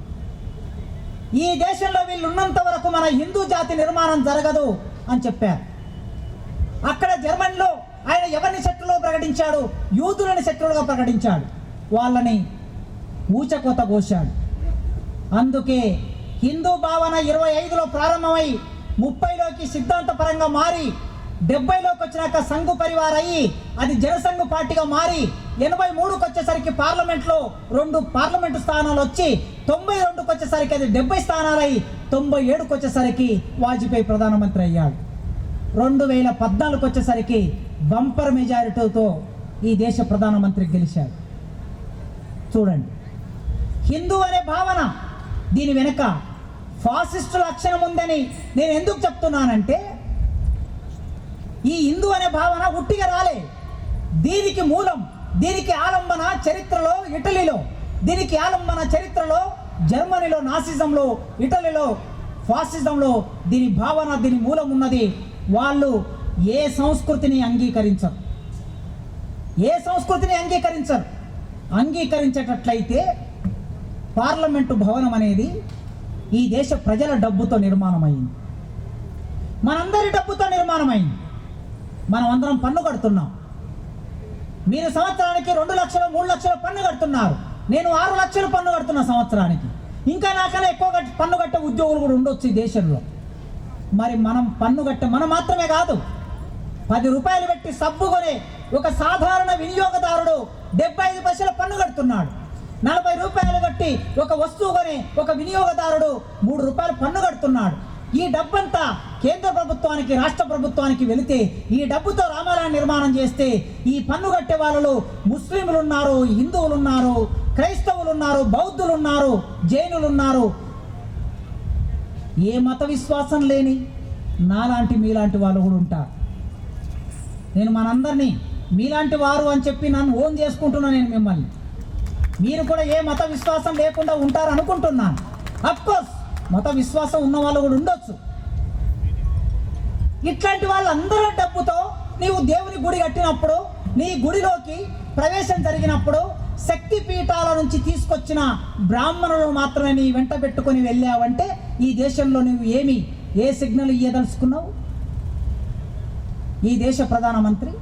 ఈ దేశంలో వీళ్ళు ఉన్నంత వరకు మన హిందూ జాతి నిర్మాణం జరగదు అని చెప్పారు. అక్కడ జర్మనీలో ఆయన ఎవరిని శత్రువులుగా ప్రకటించాడు? యూదులని శత్రువులుగా ప్రకటించాడు. వాళ్ళని ఊచకోత కోశాడు. అందుకే హిందూ భావన 25లో ప్రారంభమై 30లోకి సిద్ధాంతపరంగా మారి 70లోకి వచ్చినాక సంఘు పరివార్ అయ్యి అది జనసంఘ్ పార్టీగా మారి 83కి వచ్చేసరికి పార్లమెంట్లో 2 పార్లమెంటు స్థానాలు వచ్చి 92కి వచ్చేసరికి అది 70 స్థానాలు అయ్యి 97కి వచ్చేసరికి వాజ్పేయి ప్రధానమంత్రి అయ్యాడు. 2014కి వచ్చేసరికి బంపర్ మెజారిటీతో ఈ దేశ ప్రధానమంత్రి గెలిచాడు. చూడండి, హిందూ అనే భావన దీని వెనుక ఫాసిస్టు లక్షణం ఉందని నేను ఎందుకు చెప్తున్నానంటే, ఈ హిందూ అనే భావన ఉట్టిగా రాలే. దీనికి మూలం, దీనికి ఆలంబన చరిత్రలో ఇటలీలో, దీనికి ఆలంబన చరిత్రలో జర్మనీలో నాసిజంలో, ఇటలీలో ఫాసిజంలో దీని భావన, దీని మూలం ఉన్నది. వాళ్ళు ఏ సంస్కృతిని అంగీకరించరు. అంగీకరించేటట్లయితే పార్లమెంటు భవనం అనేది ఈ దేశ ప్రజల డబ్బుతో నిర్మాణమైంది, మనందరి డబ్బుతో నిర్మాణమైంది. మనం అందరం పన్ను కడుతున్నాం. మీరు సంవత్సరానికి 2 లక్షలు 3 లక్షల పన్ను కడుతున్నారు. నేను 6 లక్షలు పన్ను కడుతున్నా సంవత్సరానికి. ఇంకా నాకన్నా ఎక్కువ పన్ను కట్టే ఉద్యోగులు కూడా ఉండొచ్చు ఈ దేశంలో. మరి మనం పన్ను మనం మాత్రమే కాదు, 10 రూపాయలు పెట్టి సబ్బు కొనే ఒక సాధారణ వినియోగదారుడు 75 పైసల పన్ను కడుతున్నాడు. 40 రూపాయలు కట్టి ఒక వస్తువు కొనే ఒక వినియోగదారుడు 3 రూపాయలు పన్ను కడుతున్నాడు. ఈ డబ్బంతా కేంద్ర ప్రభుత్వానికి, రాష్ట్ర ప్రభుత్వానికి వెళితే ఈ డబ్బుతో రామాలయం నిర్మాణం చేస్తే ఈ పన్ను కట్టే వాళ్ళు ముస్లింలు ఉన్నారు, హిందువులు ఉన్నారు, క్రైస్తవులు ఉన్నారు, బౌద్ధులు ఉన్నారు, జైనులు ఉన్నారు. ఏ మత విశ్వాసం లేని నాలాంటి మీలాంటి వాళ్ళు కూడా ఉంటారు. నేను మనందరినీ మీలాంటి వారు అని చెప్పి నన్ను ఓన్ చేసుకుంటున్నా. నేను మిమ్మల్ని, మీరు కూడా ఏ మత విశ్వాసం లేకుండా ఉంటారు అనుకుంటున్నాను. అఫ్కోర్స్ మత విశ్వాసం ఉన్న వాళ్ళు కూడా ఉండొచ్చు. ఇట్లాంటి వాళ్ళందరూ డబ్బుతో నీవు దేవుని గుడి కట్టినప్పుడు, నీ గుడిలోకి ప్రవేశం జరిగినప్పుడు శక్తి పీఠాల నుంచి తీసుకొచ్చిన బ్రాహ్మణులు మాత్రమే నీ వెంట పెట్టుకొని వెళ్ళావంటే ఈ దేశంలో నువ్వు ఏ సిగ్నల్ ఇయ్యదలుచుకున్నావు? ఈ దేశ ప్రధానమంత్రి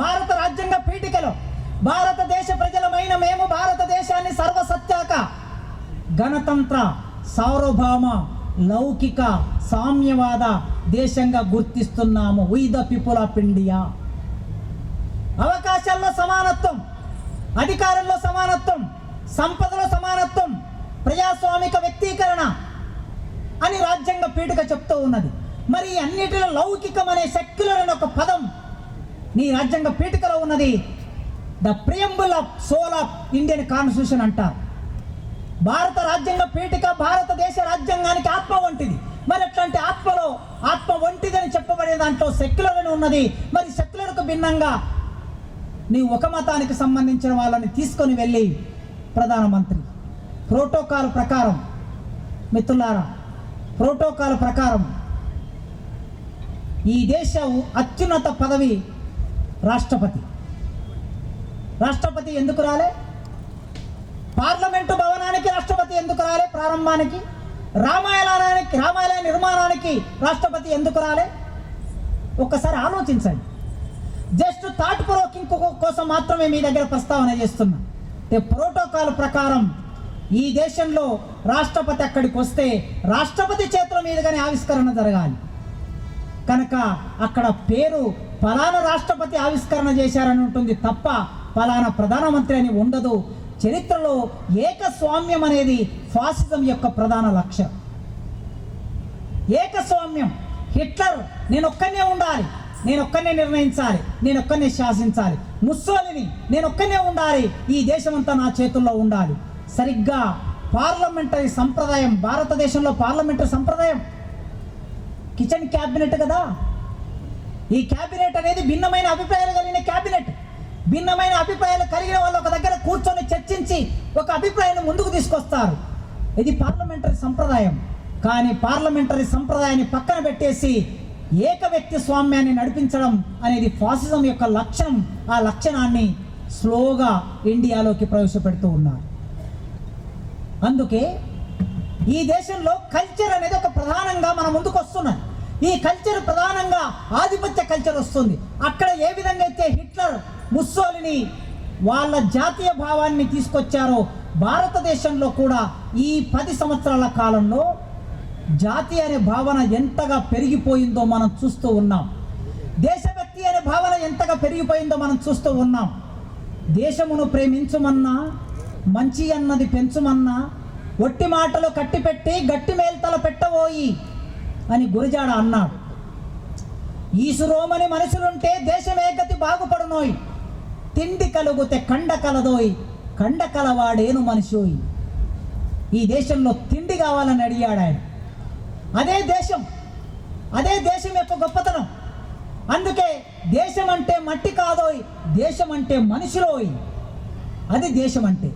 భారత రాజ్యాంగ పీఠికలో భారతదేశ ప్రజలమైన మేము భారతదేశాన్ని సర్వసత్యాక గణతంత్ర సార్వభౌమ లౌకిక సామ్యవాద దేశంగా గుర్తిస్తున్నాము. We the people of India. అవకాశాల్లో సమానత్వం, అధికారంలో సమానత్వం, సంపదలో సమానత్వం, ప్రజాస్వామిక వ్యక్తీకరణ అని రాజ్యాంగ పీఠిక చెప్తూ ఉన్నది. మరి అన్నిటిలో లౌకికం అనే సెక్యులర్ అనే ఒక పదం నీ రాజ్యాంగ పీఠికలో ఉన్నది. The preamble of soul of Indian constitution అంటారు. భారత రాజ్యాంగ పీఠిక భారతదేశ రాజ్యాంగానికి ఆత్మ వంటిది. మరి అట్లాంటి ఆత్మ వంటిదని చెప్పబడే దాంట్లో సెక్యులర్ అని ఉన్నది. మరి సెక్యులర్కు భిన్నంగా నీవు ఒక మతానికి సంబంధించిన వాళ్ళని తీసుకొని వెళ్ళి ప్రధానమంత్రి ప్రోటోకాల్ ప్రకారం, మిత్రులారా, ప్రోటోకాల్ ప్రకారం ఈ దేశ అత్యున్నత పదవి రాష్ట్రపతి. రాష్ట్రపతి ఎందుకు రాలే? పార్లమెంటు భవనానికి రాష్ట్రపతి ఎందుకు రాలే? ప్రారంభానికి రామాలయ నిర్మాణానికి రాష్ట్రపతి ఎందుకు రాలే? ఒక్కసారి ఆలోచించండి. జస్ట్ థాట్ ప్రొవోకింగ్ కోసం మాత్రమే మీ దగ్గర ప్రస్తావన చేస్తున్నా. ప్రోటోకాల్ ప్రకారం ఈ దేశంలో రాష్ట్రపతి అక్కడికి వస్తే రాష్ట్రపతి చేతుల మీదుగానే ఆవిష్కరణ జరగాలి. కనుక అక్కడ పేరు ఫలానా రాష్ట్రపతి ఆవిష్కరణ చేశారని ఉంటుంది తప్ప ఫలానా ప్రధానమంత్రి అని ఉండదు. చరిత్రలో ఏకస్వామ్యం అనేది ఫాసిజం యొక్క ప్రధాన లక్ష్యం. ఏకస్వామ్యం. హిట్లర్ నేనొక్కనే ఉండాలి, నేనొక్కనే నిర్ణయించాలి, నేనొక్కనే శాసించాలి. ముస్సోలిని నేనొక్కనే ఉండాలి, ఈ దేశమంతా నా చేతుల్లో ఉండాలి. సరిగ్గా పార్లమెంటరీ సంప్రదాయం, భారతదేశంలో పార్లమెంటరీ సంప్రదాయం కిచెన్ క్యాబినెట్ కదా. ఈ క్యాబినెట్ అనేది భిన్నమైన అభిప్రాయాలు కలిగిన క్యాబినెట్. భిన్నమైన అభిప్రాయాలు కలిగిన వాళ్ళు ఒక దగ్గర కూర్చొని చర్చించి ఒక అభిప్రాయాన్ని ముందుకు తీసుకొస్తారు. ఇది పార్లమెంటరీ సంప్రదాయం. కానీ పార్లమెంటరీ సంప్రదాయాన్ని పక్కన పెట్టేసి ఏక వ్యక్తి స్వామ్యాన్ని నడిపించడం అనేది ఫాసిజం యొక్క లక్షణం. ఆ లక్షణాన్ని స్లోగా ఇండియాలోకి ప్రవేశపెడుతూ ఉన్నారు. అందుకే ఈ దేశంలో కల్చర్ అనేది ఒక ప్రధానంగా మన ముందుకు వస్తున్నది. ఈ కల్చర్ ప్రధానంగా ఆధిపత్య కల్చర్ వస్తుంది. అక్కడ ఏ విధంగా అయితే హిట్లర్, ముస్సోలిని వాళ్ళ జాతీయ భావాన్ని తీసుకొచ్చారో భారతదేశంలో కూడా ఈ 10 సంవత్సరాల కాలంలో జాతి అనే భావన ఎంతగా పెరిగిపోయిందో మనం చూస్తూ ఉన్నాం. దేశభక్తి అనే భావన ఎంతగా పెరిగిపోయిందో మనం చూస్తూ ఉన్నాం. దేశమును ప్రేమించుమన్నా, మంచి అన్నది పెంచుమన్నా, ఒట్టి మాటలు కట్టిపెట్టి గట్టి మేల్తల పెట్టబోయి అని గురజాడ అన్నాడు. ఈసురోమని మనుషులుంటే దేశమే గతి బాగుపడునోయ్, తిండి కలుగుతే కండ కలదోయ్, కండ కలవాడేను మనిషోయ్. ఈ దేశంలో తిండి కావాలని అడిగాడు ఆయన. అదే దేశం యొక్క గొప్పతనం. అందుకే దేశం అంటే మట్టి కాదోయ్, దేశం అంటే మనుషులోయ్. అది దేశం అంటే.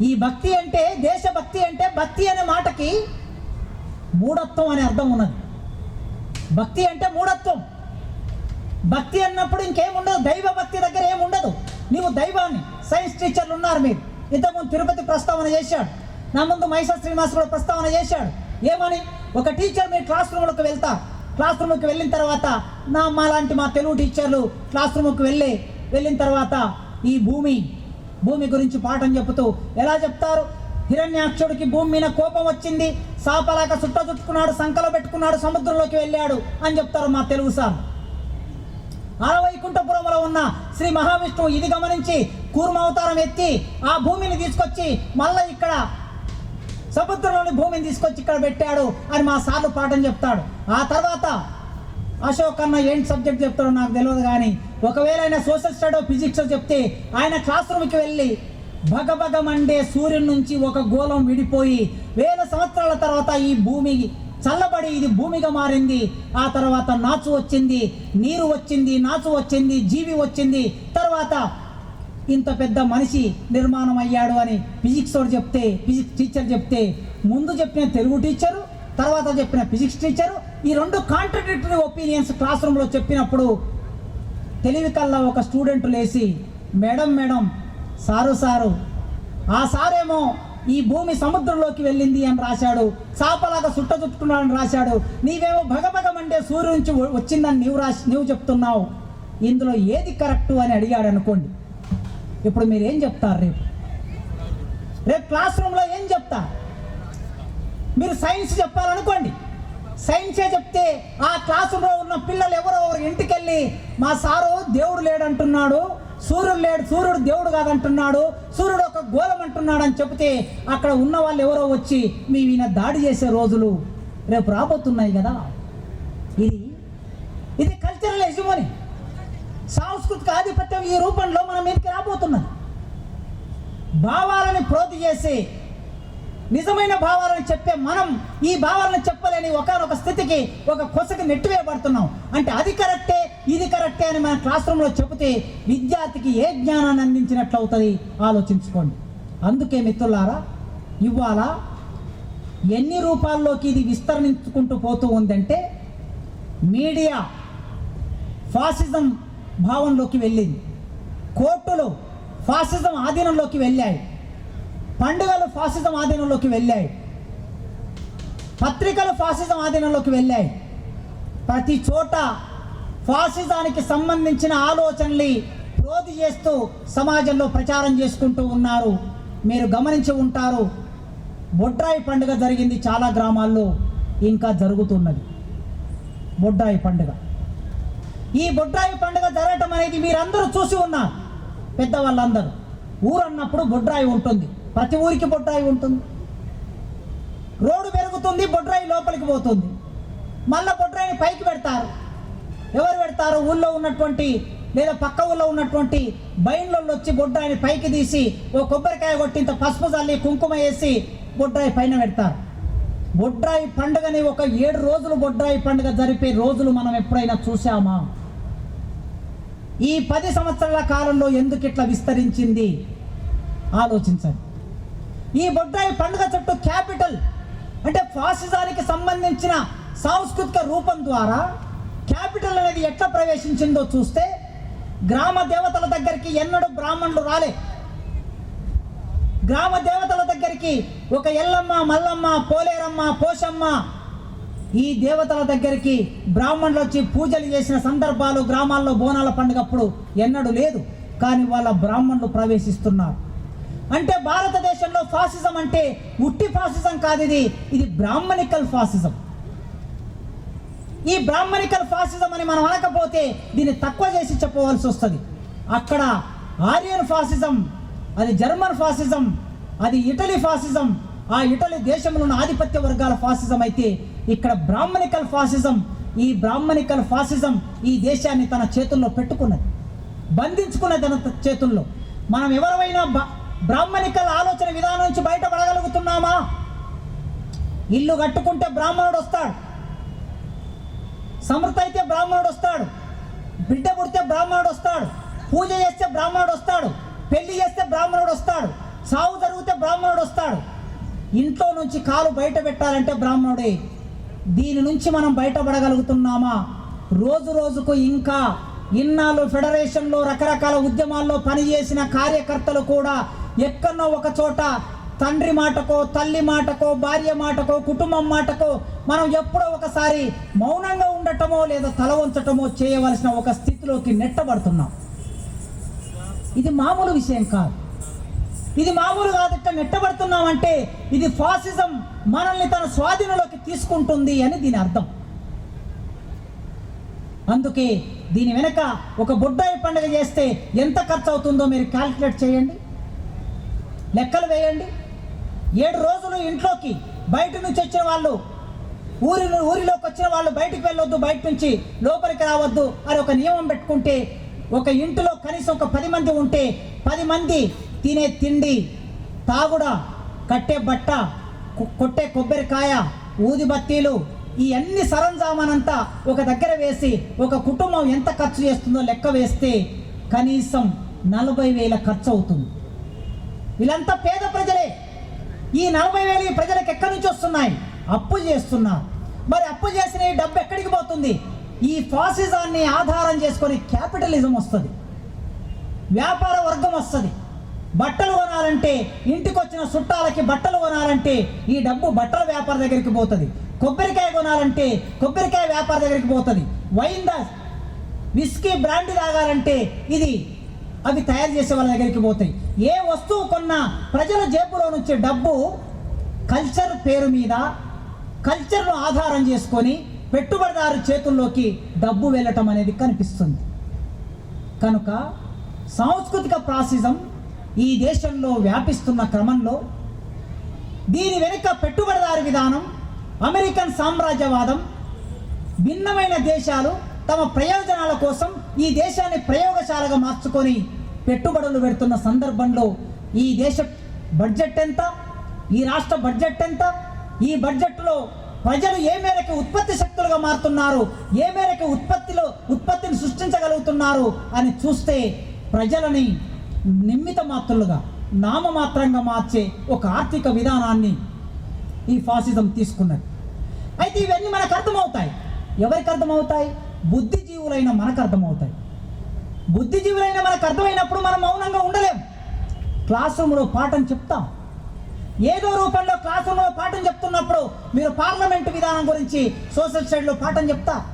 ఈ భక్తి అంటే, దేశభక్తి అంటే, భక్తి అనే మాటకి మూఢత్వం అనే అర్థం ఉన్నది. భక్తి అంటే మూఢత్వం. భక్తి అన్నప్పుడు ఇంకేముండదు, దైవ భక్తి దగ్గర ఏముండదు. నీవు దైవాన్ని, సైన్స్ టీచర్లు ఉన్నారు మీరు, ఇంతకుముందు తిరుపతి ప్రస్తావన చేశాడు, నా ముందు మైసా శ్రీనివాస్ కూడా ప్రస్తావన చేశాడు. ఏమని? ఒక టీచర్ మీరు క్లాస్ రూమ్లోకి వెళ్తారు. క్లాస్ రూమ్కి వెళ్ళిన తర్వాత మాలాంటి మా తెలుగు టీచర్లు క్లాస్ రూమ్కి వెళ్ళిన తర్వాత ఈ భూమి గురించి పాఠం చెబుతూ ఎలా చెప్తారు? హిరణ్యాక్షుడికి భూమి మీద కోపం వచ్చింది, సాపలాక చుట్టుకున్నాడు, సంకలో పెట్టుకున్నాడు, సముద్రంలోకి వెళ్ళాడు అని చెప్తారు మా తెలుగు సార్. వైకుంఠపురంలో ఉన్న శ్రీ మహావిష్ణువు ఇది గమనించి కూర్మ అవతారం ఎత్తి ఆ భూమిని తీసుకొచ్చి మళ్ళీ ఇక్కడ సముద్రంలోని భూమిని తీసుకొచ్చి ఇక్కడ పెట్టాడు అని మా సార్లు పాఠం చెప్తాడు. ఆ తర్వాత అశోక్ అన్న ఏంటి సబ్జెక్ట్ చెప్తాడో నాకు తెలియదు, కానీ ఒకవేళ ఆయన సోషల్ స్టడీ ఫిజిక్స్ చెప్తే ఆయన క్లాస్ రూమ్కి వెళ్ళి భగభగమండే సూర్యుని నుంచి ఒక గోళం విడిపోయి 1000 సంవత్సరాల తర్వాత ఈ భూమి చల్లబడి ఇది భూమిగా మారింది. ఆ తర్వాత నాచు వచ్చింది, నీరు వచ్చింది, నాచు వచ్చింది, జీవి వచ్చింది, తర్వాత ఇంత పెద్ద మనిషి నిర్మాణం అయ్యాడు అని ఫిజిక్స్ టీచర్ చెప్తే ముందు చెప్పిన తెలుగు టీచరు, తర్వాత చెప్పిన ఫిజిక్స్ టీచరు, ఈ 2 కాంట్రడిక్టరీ ఒపీనియన్స్ క్లాస్ రూమ్లో చెప్పినప్పుడు తెలివి కల్లా ఒక స్టూడెంట్ లేచి మేడం సారు ఆ సారేమో ఈ భూమి సముద్రంలోకి వెళ్ళింది అని రాశాడు, చాపలాగా చుట్టుకున్నాడని రాశాడు, నీవేమో భగభగమండే సూర్యు నుంచి వచ్చిందని నువ్వు చెప్తున్నావు, ఇందులో ఏది కరెక్టు అని అడిగాడు అనుకోండి. ఇప్పుడు మీరు ఏం చెప్తారు? రేపు క్లాస్ రూమ్లో ఏం చెప్తారు? మీరు సైన్స్ చెప్పాలనుకోండి, సైన్సే చెప్తే ఆ క్లాస్ రూమ్లో ఉన్న పిల్లలు ఎవరో ఇంటికి వెళ్ళి మా సారు దేవుడు లేడంటున్నాడు, సూర్యుడు దేవుడు కాదంటున్నాడు, సూర్యుడు ఒక గోళం అంటున్నాడు అని చెప్తే అక్కడ ఉన్న వాళ్ళు ఎవరో వచ్చి మీ ఈయన దాడి చేసే రోజులు రేపు రాబోతున్నాయి కదా. ఇది కల్చరల్ హెజిమోనీ, సాంస్కృతిక ఆధిపత్యం ఈ రూపంలో మన మీదకి రాబోతున్నది. భావాలని ప్రోతి చేసి నిజమైన భావాలను చెప్పే మనం ఈ భావాలను చెప్పలేని ఒకనొక స్థితికి, ఒక కొసకి నెట్టివేయబడుతున్నాం. అంటే అది కరెక్టే, ఇది కరెక్టే అని మన క్లాస్ రూమ్లో చెబితే విద్యార్థికి ఏ జ్ఞానాన్ని అందించినట్లు అవుతుంది ఆలోచించుకోండి. అందుకే మిత్రులారా, ఇవాళ ఎన్ని రూపాల్లోకి ఇది విస్తరించుకుంటూ పోతూ ఉందంటే, మీడియా ఫాసిజం భావంలోకి వెళ్ళింది, కోర్టులు ఫాసిజం ఆధీనంలోకి వెళ్ళాయి, పండుగలు ఫాసిజం ఆధీనంలోకి వెళ్ళాయి, పత్రికలు ఫాసిజం ఆధీనంలోకి వెళ్ళాయి. ప్రతి చోట ఫాసిజానికి సంబంధించిన ఆలోచనల్ని ప్రోధి చేస్తూ సమాజంలో ప్రచారం చేసుకుంటూ ఉన్నారు. మీరు గమనించి ఉంటారు, బొడ్రాయి పండుగ జరిగింది, చాలా గ్రామాల్లో ఇంకా జరుగుతున్నది బొడ్రాయి పండుగ. ఈ బొడ్రాయి పండుగ జరగటం అనేది మీరందరూ చూసి ఉన్నారు. పెద్దవాళ్ళందరూ ఊరు అన్నప్పుడు బొడ్రాయి ఉంటుంది, ప్రతి ఊరికి బొడ్రాయి ఉంటుంది. రోడ్డు పెరుగుతుంది, బొడ్రాయి లోపలికి పోతుంది, మళ్ళీ బొడ్రాయిని పైకి పెడతారు. ఎవరు పెడతారు? ఊళ్ళో ఉన్నటువంటి లేదా పక్క ఊళ్ళో ఉన్నటువంటి బయళ్ళు వచ్చి బొడ్రాయిని పైకి తీసి ఓ కొబ్బరికాయ కొట్టింత పసుపు చల్లి కుంకుమ వేసి బొడ్రాయి పైన పెడతారు. బొడ్రాయి పండుగని ఒక 7 రోజులు బొడ్రాయి పండుగ జరిపే రోజులు మనం ఎప్పుడైనా చూసామా? ఈ 10 సంవత్సరాల కాలంలో ఎందుకు ఇట్లా విస్తరించింది ఆలోచించండి. ఈ బొడ్రాయి పండుగ చుట్టూ క్యాపిటల్ అంటే ఫాసిజానికి సంబంధించిన సాంస్కృతిక రూపం ద్వారా క్యాపిటల్ అనేది ఎట్లా ప్రవేశించిందో చూస్తే, గ్రామ దేవతల దగ్గరికి ఎన్నడూ బ్రాహ్మణులు రాలే. గ్రామ దేవతల దగ్గరికి ఒక ఎల్లమ్మ, మల్లమ్మ, పోలేరమ్మ, పోషమ్మ, ఈ దేవతల దగ్గరికి బ్రాహ్మణులు వచ్చి పూజలు చేసిన సందర్భాలు గ్రామాల్లో బోనాల పండుగప్పుడు ఎన్నడూ లేదు. కానీ వాళ్ళ బ్రాహ్మణులు ప్రవేశిస్తున్నారు. అంటే భారతదేశంలో ఫాసిజం అంటే ఉట్టి ఫాసిజం కాదు, ఇది బ్రాహ్మణికల్ ఫాసిజం. ఈ బ్రాహ్మణికల్ ఫాసిజం అని మనం అనకపోతే దీన్ని తక్కువ చేసి చెప్పవలసి వస్తుంది. అక్కడ ఆర్యన్ ఫాసిజం, అది జర్మన్ ఫాసిజం, అది ఇటలీ ఫాసిజం, ఆ ఇటలీ దేశంలో ఉన్న ఆధిపత్య వర్గాల ఫాసిజం అయితే ఇక్కడ బ్రాహ్మణికల్ ఫాసిజం. ఈ బ్రాహ్మణికల్ ఫాసిజం ఈ దేశాన్ని తన చేతుల్లో పెట్టుకున్నది, బంధించుకున్నది తన చేతుల్లో. మనం ఎవరైనా బ్రాహ్మణికల్ ఆలోచన విధానం నుంచి బయటపడగలుగుతున్నామా? ఇల్లు కట్టుకుంటే బ్రాహ్మణుడు వస్తాడు, సమృద్ధ అయితే బ్రాహ్మణుడు వస్తాడు, బిడ్డ పుడితే బ్రాహ్మణుడు వస్తాడు, పూజ చేస్తే బ్రాహ్మణుడు వస్తాడు, పెళ్లి చేస్తే బ్రాహ్మణుడు వస్తాడు, సావు జరిగితే బ్రాహ్మణుడు వస్తాడు. ఇంట్లో నుంచి కాలు బయట పెట్టాలంటే బ్రాహ్మణుడే. దీని నుంచి మనం బయటపడగలుగుతున్నామా? రోజు రోజుకు ఇంకా ఇన్నాళ్ళు ఫెడరేషన్లో రకరకాల ఉద్యమాల్లో పనిచేసిన కార్యకర్తలు కూడా ఎక్కడో ఒక చోట తండ్రి మాటకో, తల్లి మాటకో, భార్య మాటకో, కుటుంబం మాటకో మనం ఎప్పుడో ఒకసారి మౌనంగా ఉండటమో లేదా తల వంచటమో చేయవలసిన ఒక స్థితిలోకి నెట్టబడుతున్నాం. ఇది మామూలు విషయం కాదు, ఇది మామూలు కాదు. ఇట్లా నెట్టబడుతున్నామంటే ఇది ఫాసిజం మనల్ని తన స్వాధీనంలోకి తీసుకుంటుంది అని దీని అర్థం. అందుకే దీని వెనక ఒక బొడ్రాయి పండుగ చేస్తే ఎంత ఖర్చు అవుతుందో మీరు క్యాల్కులేట్ చేయండి, లెక్కలు వేయండి. 7 రోజులు ఇంట్లోకి బయట నుంచి వచ్చిన వాళ్ళు, ఊరిలోకి వచ్చిన వాళ్ళు బయటికి వెళ్ళొద్దు, బయట నుంచి లోపలికి రావద్దు అని ఒక నియమం పెట్టుకుంటే, ఒక ఇంటిలో కనీసం ఒక 10 మంది ఉంటే 10 మంది తినే తిండి, తాగుడ, కట్టే బట్ట, కొట్టే కొబ్బరికాయ, ఊది బత్తీలు, ఈ అన్ని సరంజామానంతా ఒక దగ్గర వేసి ఒక కుటుంబం ఎంత ఖర్చు చేస్తుందో లెక్క వేస్తే కనీసం 40,000 ఖర్చు అవుతుంది. వీళ్ళంతా పేద ప్రజలే. ఈ 40,000 ఈ ప్రజలకు ఎక్కడి నుంచి వస్తున్నాయి? అప్పు చేస్తున్నారు. మరి అప్పు చేసిన ఈ డబ్బు ఎక్కడికి పోతుంది? ఈ ఫాసిజాన్ని ఆధారం చేసుకొని క్యాపిటలిజం వస్తుంది, వ్యాపార వర్గం వస్తుంది. బట్టలు కొనాలంటే, ఇంటికి వచ్చిన చుట్టాలకి బట్టలు కొనాలంటే ఈ డబ్బు బట్టల వ్యాపార దగ్గరికి పోతుంది. కొబ్బరికాయ కొనాలంటే కొబ్బరికాయ వ్యాపార దగ్గరికి పోతుంది. వైన్, విస్కీ, బ్రాండీ తాగాలంటే ఇది అవి తయారు చేసే వాళ్ళ దగ్గరికి పోతాయి. ఏ వస్తువు కొన్నా ప్రజల జేబులో నుంచి డబ్బు కల్చర్ పేరు మీద, కల్చర్ను ఆధారం చేసుకొని పెట్టుబడిదారు చేతుల్లోకి డబ్బు వెళ్ళటం అనేది కనిపిస్తుంది. కనుక సాంస్కృతిక ఫాసిజం ఈ దేశంలో వ్యాపిస్తున్న క్రమంలో దీని వెనుక పెట్టుబడిదారు విధానం, అమెరికన్ సామ్రాజ్యవాదం, భిన్నమైన దేశాలు తమ ప్రయోజనాల కోసం ఈ దేశాన్ని ప్రయోగశాలగా మార్చుకొని పెట్టుబడులు పెడుతున్న సందర్భంలో ఈ దేశ బడ్జెట్ ఎంత, ఈ రాష్ట్ర బడ్జెట్ ఎంత, ఈ బడ్జెట్లో ప్రజలు ఏ మేరకు ఉత్పత్తి శక్తులుగా మారుతున్నారు, ఏ మేరకు ఉత్పత్తిని సృష్టించగలుగుతున్నారు అని చూస్తే ప్రజలని నిమ్మిత మాత్రులుగా, నామమాత్రంగా మార్చే ఒక ఆర్థిక విధానాన్ని ఈ ఫాసిజం తీసుకున్నది. అయితే ఇవన్నీ మనకు అర్థమవుతాయి. ఎవరికి అర్థమవుతాయి? బుద్ధిజీవులైన మనకు అర్థమవుతాయి. బుద్ధిజీవులైన మనకు అర్థమైనప్పుడు మనం మౌనంగా ఉండలేం. క్లాస్ రూమ్లో పాఠం చెప్తాం, ఏదో రూపంలో క్లాస్ రూమ్లో పాఠం చెప్తున్నప్పుడు మీరు పార్లమెంటు విధానం గురించి సోషల్ స్టడీలో పాఠం చెప్తారు.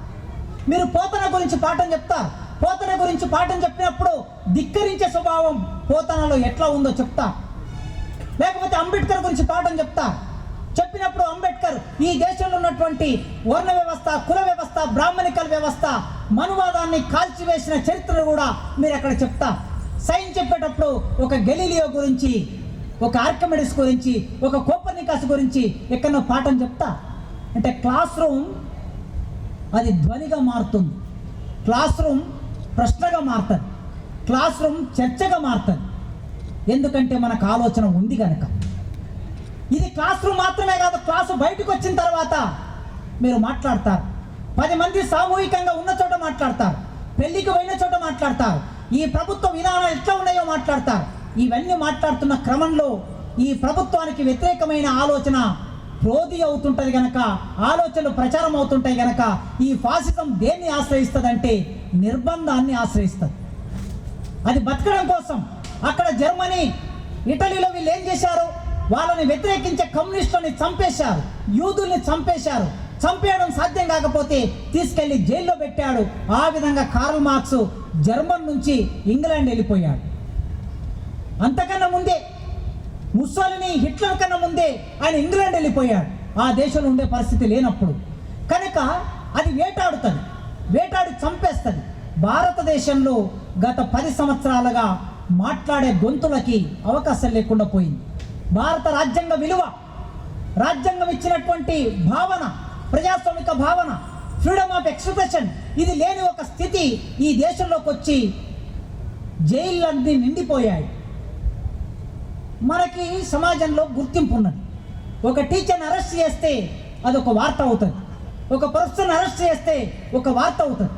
మీరు పోతన గురించి పాఠం చెప్తారు. పోతన గురించి పాఠం చెప్పినప్పుడు ధిక్కరించే స్వభావం పోతనలో ఎట్లా ఉందో చెప్తా. లేకపోతే అంబేద్కర్ గురించి పాఠం చెప్తా. చెప్పినప్పుడు అంబేద్కర్ ఈ దేశంలో ఉన్నటువంటి వర్ణ వ్యవస్థ, కుల వ్యవస్థ, బ్రాహ్మణికల వ్యవస్థ, మనువాదాన్ని కాల్చివేసిన చరిత్రను కూడా మీరు అక్కడ చెప్తా. సైన్స్ చెప్పేటప్పుడు ఒక గెలీలియో గురించి, ఒక ఆర్కిమిడిస్ గురించి, ఒక కోపర్నికస్ గురించి ఎక్కడో పాఠం చెప్తా. అంటే క్లాస్ రూమ్ అది ధ్వనిగా మారుతుంది, క్లాస్ రూమ్ ప్రశ్నగా మారుతుంది, క్లాస్ రూమ్ చర్చగా మారుతుంది. ఎందుకంటే మనకు ఆలోచన ఉంది కనుక. ఇది క్లాస్ రూమ్ మాత్రమే కాదు, క్లాసు బయటకు వచ్చిన తర్వాత మీరు మాట్లాడతారు. 10 మంది సామూహికంగా ఉన్న చోట మాట్లాడతారు, పెళ్లికి పోయిన చోట మాట్లాడతారు, ఈ ప్రభుత్వ విధానాలు ఎట్లా ఉన్నాయో మాట్లాడతారు. ఇవన్నీ మాట్లాడుతున్న క్రమంలో ఈ ప్రభుత్వానికి వ్యతిరేకమైన ఆలోచన ప్రోధి అవుతుంటది గనక, ఆలోచనలు ప్రచారం అవుతుంటాయి గనక ఈ ఫాసిజం దేన్ని ఆశ్రయిస్తుందంటే నిర్బంధాన్ని ఆశ్రయిస్తుంది. అది బతకడం కోసం. అక్కడ జర్మనీ, ఇటలీలో వీళ్ళు ఏం చేశారు? వాళ్ళని వ్యతిరేకించే కమ్యూనిస్టులని చంపేశారు, యూదుల్ని చంపేశారు. చంపేయడం సాధ్యం కాకపోతే తీసుకెళ్లి జైల్లో పెట్టాడు. ఆ విధంగా కార్ల్ మార్క్స్ జర్మన్ నుంచి ఇంగ్లాండ్ వెళ్ళిపోయాడు. అంతకన్నా ముందే ముస్సోలిని, హిట్లర్ కన్నా ముందే ఆయన ఇంగ్లాండ్ వెళ్ళిపోయాడు. ఆ దేశంలో ఉండే పరిస్థితి లేనప్పుడు కనుక అది వేటాడుతుంది, వేటాడి చంపేస్తుంది. భారతదేశంలో గత 10 సంవత్సరాలుగా మాట్లాడే గొంతులకి అవకాశం లేకుండా పోయింది. భారత రాజ్యాంగ విలువ, రాజ్యాంగం ఇచ్చినటువంటి భావన, ప్రజాస్వామిక భావన, ఫ్రీడమ్ ఆఫ్ ఎక్స్ప్రెషన్ ఇది లేని ఒక స్థితి ఈ దేశంలోకి వచ్చి జైళ్ళన్నీ నిండిపోయాయి. మనకి సమాజంలో గుర్తింపు ఉన్నది. ఒక టీచర్ని అరెస్ట్ చేస్తే అదొక వార్త అవుతుంది, ఒక ప్రొఫెసర్ని అరెస్ట్ చేస్తే ఒక వార్త అవుతుంది.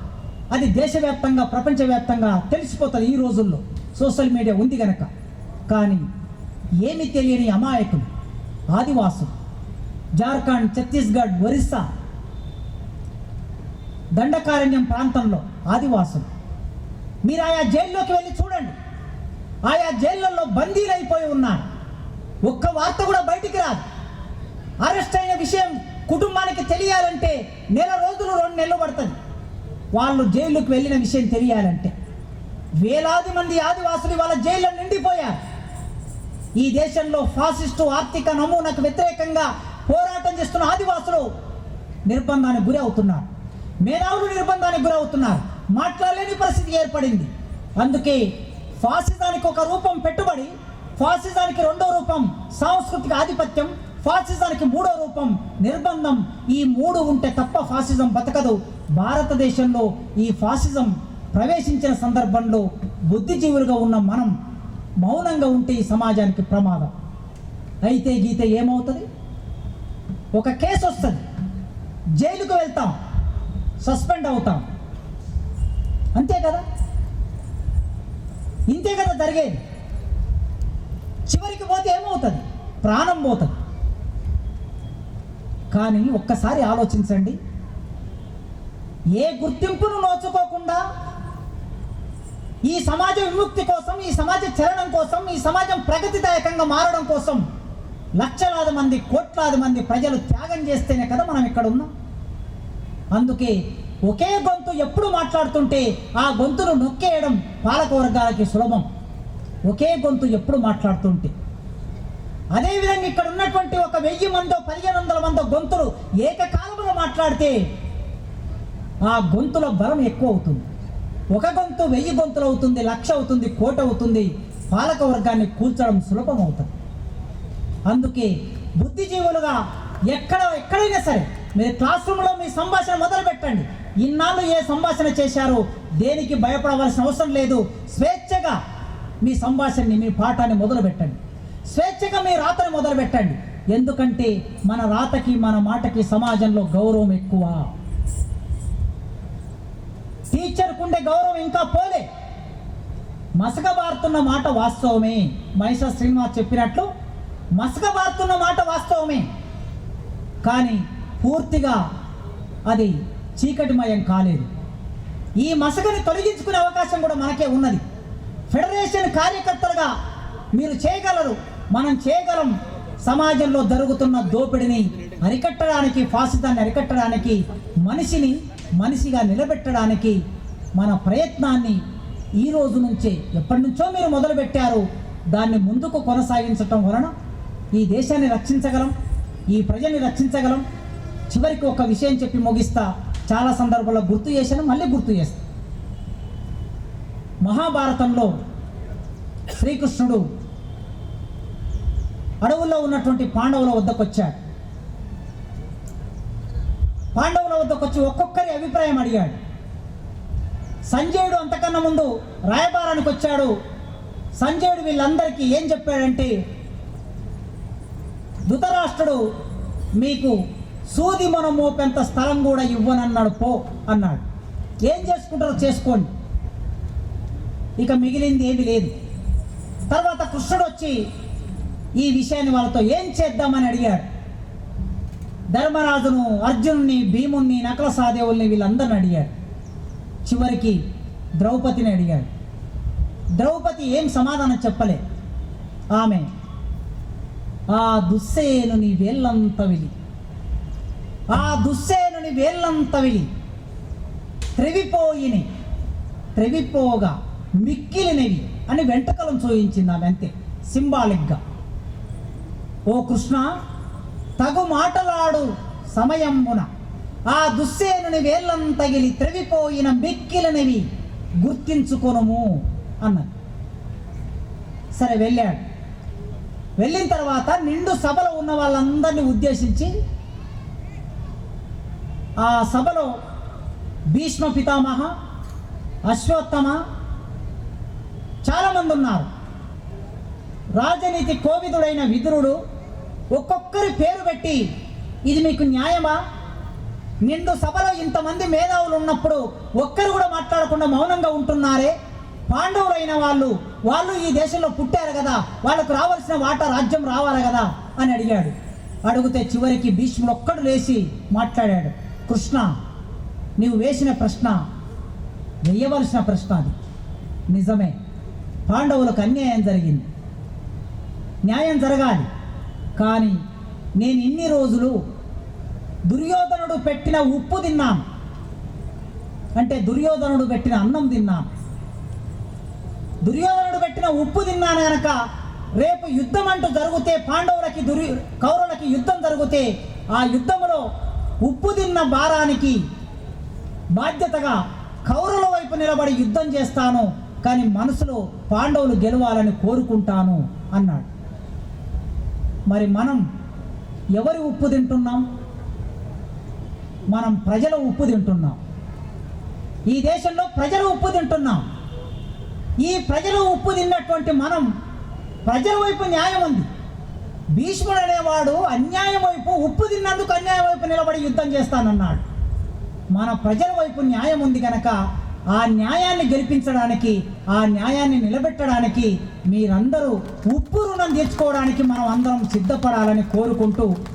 అది దేశవ్యాప్తంగా, ప్రపంచవ్యాప్తంగా తెలిసిపోతుంది ఈ రోజుల్లో, సోషల్ మీడియా ఉంది కనుక. కానీ ఏమి తెలియని అమాయకులు, ఆదివాసులు, జార్ఖండ్, ఛత్తీస్గఢ్, ఒరిస్సా, దండకారణ్యం ప్రాంతంలో ఆదివాసులు, మీరు ఆయా జైల్లోకి వెళ్ళి చూడండి. ఆయా జైళ్ళల్లో బందీలు అయిపోయి ఉన్నారు. ఒక్క వార్త కూడా బయటికి రాదు. అరెస్ట్ అయిన విషయం కుటుంబానికి తెలియాలంటే 1 రోజులు 2 నెలలు పడుతుంది. వాళ్ళు జైలుకు వెళ్ళిన విషయం తెలియాలంటే వేలాది మంది ఆదివాసులు వాళ్ళ జైల్లో నిండిపోయారు. ఈ దేశంలో ఫాసిస్టు ఆర్థిక నమూనాకు వ్యతిరేకంగా పోరాటం చేస్తున్న ఆదివాసులు నిర్బంధానికి గురి అవుతున్నారు, మేధావులు నిర్బంధానికి గురి అవుతున్నారు. మాట్లాడలేని పరిస్థితి ఏర్పడింది. అందుకే ఫాసిజానికి ఒక రూపం పెట్టుబడి, ఫాసిజానికి 2వ రూపం సాంస్కృతిక ఆధిపత్యం, ఫాసిజానికి 3వ రూపం నిర్బంధం. ఈ 3 ఉంటే తప్ప ఫాసిజం బతకదు. భారతదేశంలో ఈ ఫాసిజం ప్రవేశించిన సందర్భంలో బుద్ధిజీవులుగా ఉన్న మనం మౌనంగా ఉంటే ఈ సమాజానికి ప్రమాదం. అయితే గీత ఏమవుతుంది? ఒక కేసు వస్తుంది, జైలుకు వెళ్తాం, సస్పెండ్ అవుతాం, అంతే కదా, ఇంతే కదా జరిగేది. చివరికి పోతే ఏమవుతుంది? ప్రాణం పోతుంది. కానీ ఒక్కసారి ఆలోచించండి, ఏ గుర్తింపును నోచుకోకుండా ఈ సమాజ విముక్తి కోసం, ఈ సమాజ చలనం కోసం, ఈ సమాజం ప్రగతిదాయకంగా మారడం కోసం లక్షలాది మంది, కోట్లాది మంది ప్రజలు త్యాగం చేస్తేనే కదా మనం ఇక్కడ ఉన్నాం. అందుకే ఒకే గొంతు ఎప్పుడు మాట్లాడుతుంటే ఆ గొంతును నొక్కేయడం పాలకవర్గాలకి సులభం. ఒకే గొంతు ఎప్పుడు మాట్లాడుతుంటే, అదేవిధంగా ఇక్కడ ఉన్నటువంటి ఒక 1000 మందో 1500 మందో గొంతులు ఏకకాలంలో మాట్లాడితే ఆ గొంతుల బలం ఎక్కువ అవుతుంది. ఒక గొంతు 1000 గొంతులు అవుతుంది, 1,00,000 అవుతుంది, 1,00,00,000 అవుతుంది. పాలక వర్గాన్ని కూల్చడం సులభం అవుతుంది. అందుకే బుద్ధిజీవులుగా ఎక్కడైనా సరే మీరు క్లాస్ రూమ్లో మీ సంభాషణ మొదలు పెట్టండి. ఇన్నాళ్ళు ఏ సంభాషణ చేశారో దేనికి భయపడవలసిన అవసరం లేదు. స్వేచ్ఛగా మీ సంభాషణని, మీ పాఠాన్ని మొదలు పెట్టండి. స్వేచ్ఛగా మీ రాతని మొదలు పెట్టండి. ఎందుకంటే మన రాతకి, మన మాటకి సమాజంలో గౌరవం ఎక్కువ. టీచర్కు ఉండే గౌరవం ఇంకా పోలే. మసకబారుతున్న మాట వాస్తవమే. మహిషా శ్రీనివాస్ చెప్పినట్లు మసకబారుతున్న మాట వాస్తవమే, కానీ పూర్తిగా అది చీకటిమయం కాలేదు. ఈ మసకని తొలగించుకునే అవకాశం కూడా మనకే ఉన్నది. ఫెడరేషన్ కార్యకర్తలుగా మీరు చేయగలరు, మనం చేయగలం. సమాజంలో జరుగుతున్న దోపిడిని అరికట్టడానికి, ఫాసిజాన్ని అరికట్టడానికి, మనిషిని మనిషిగా నిలబెట్టడానికి మన ప్రయత్నాన్ని ఈ రోజు నుంచే, ఎప్పటి నుంచో మీరు మొదలుపెట్టారు, దాన్ని ముందుకు కొనసాగించటం వలన ఈ దేశాన్ని రక్షించగలం, ఈ ప్రజల్ని రక్షించగలం. చివరికి ఒక విషయం చెప్పి ముగిస్తా. చాలా సందర్భాల్లో గుర్తు చేశాను, మళ్ళీ గుర్తు చేస్తాను. మహాభారతంలో శ్రీకృష్ణుడు అడవుల్లో ఉన్నటువంటి పాండవుల వద్దకు వచ్చాడు. పాండవుల వద్దకు వచ్చి ఒక్కొక్కరి అభిప్రాయం అడిగాడు. సంజయుడు అంతకన్నా ముందు రాయబారానికి వచ్చాడు. సంజయుడు వీళ్ళందరికీ ఏం చెప్పాడంటే, ధృతరాష్ట్రుడు మీకు సూది మన మోపెంత స్థలం కూడా ఇవ్వనన్నాడు, పో అన్నాడు. ఏం చేసుకుంటారో చేసుకోండి, ఇక మిగిలింది ఏమీ లేదు. తర్వాత కృష్ణుడు వచ్చి ఈ విషయాన్ని వాళ్ళతో ఏం చేద్దామని అడిగాడు. ధర్మరాజును, అర్జునుని, భీముణ్ణి, నకుల సహదేవుల్ని వీళ్ళందరిని అడిగాడు. చివరికి ద్రౌపదిని అడిగాడు. ద్రౌపది ఏం సమాధానం చెప్పలే. ఆమె ఆ దుస్సేనుని వేళ్ళంత విలి, ఆ దుస్సేనుని వేళ్ళంత విలి త్రెవిపోయిని, త్రెవిపోగా మిక్కిలినవి అని వెంట్రుకలను చూయించింది ఆమె, అంతే, సింబాలిక్గా. ఓ కృష్ణ, తగు మాటలాడు సమయంబున ఆ దుస్సేనుని వేళ్ళంతగిలి త్రెవిపోయిన మిక్కిలినవి గుర్తించుకొనుము అన్నది. సరే వెళ్ళాడు. వెళ్ళిన తర్వాత నిండు సభలో ఉన్న వాళ్ళందరినీ ఉద్దేశించి, ఆ సభలో భీష్మ పితామహ, అశ్వత్థమ చాలామంది ఉన్నారు. రాజనీతి కోవిదుడైన విదురుడు ఒక్కొక్కరి పేరు పెట్టి, ఇది మీకు న్యాయమా? నిండు సభలో ఇంతమంది మేధావులు ఉన్నప్పుడు ఒక్కరు కూడా మాట్లాడకుండా మౌనంగా ఉంటున్నారే. పాండవులైన వాళ్ళు ఈ దేశంలో పుట్టారు కదా, వాళ్ళకు రావాల్సిన వాటా రాజ్యం రావాలి కదా అని అడిగాడు. అడిగితే చివరికి భీష్ముడు ఒక్కడు లేచి మాట్లాడాడు. కృష్ణ, నీవు వేసిన ప్రశ్న వేయవలసిన ప్రశ్న, అది నిజమే. పాండవులకు అన్యాయం జరిగింది, న్యాయం జరగాలి. కానీ నేను ఇన్ని రోజులు దుర్యోధనుడు పెట్టిన ఉప్పు తిన్నాను, అంటే దుర్యోధనుడు పెట్టిన అన్నం తిన్నాను. దుర్యోధనుడు పెట్టిన ఉప్పు తిన్నాను కనుక రేపు యుద్ధం అంటూ జరిగితే, పాండవులకి కౌరవులకి యుద్ధం జరిగితే, ఆ యుద్ధంలో ఉప్పు తిన్న భారానికి బాధ్యతగా కౌరవుల వైపు నిలబడి యుద్ధం చేస్తాను, కానీ మనసులో పాండవులు గెలవాలని కోరుకుంటాను అన్నాడు. మరి మనం ఎవరి ఉప్పు తింటున్నాం? మనం ప్రజల ఉప్పు తింటున్నాం. ఈ దేశంలో ప్రజల ఉప్పు తింటున్నాం. ఈ ప్రజలు ఉప్పు తిన్నటువంటి మనం, ప్రజల వైపు న్యాయం ఉంది. భీష్ముడు అనేవాడు అన్యాయం వైపు, ఉప్పు తిన్నందుకు అన్యాయం వైపు నిలబడి యుద్ధం చేస్తానన్నాడు. మన ప్రజల వైపు న్యాయం ఉంది కనుక ఆ న్యాయాన్ని గెలిపించడానికి, ఆ న్యాయాన్ని నిలబెట్టడానికి మీరందరూ ఉప్పు రుణం తీర్చుకోవడానికి మనం అందరం సిద్ధపడాలని కోరుకుంటూ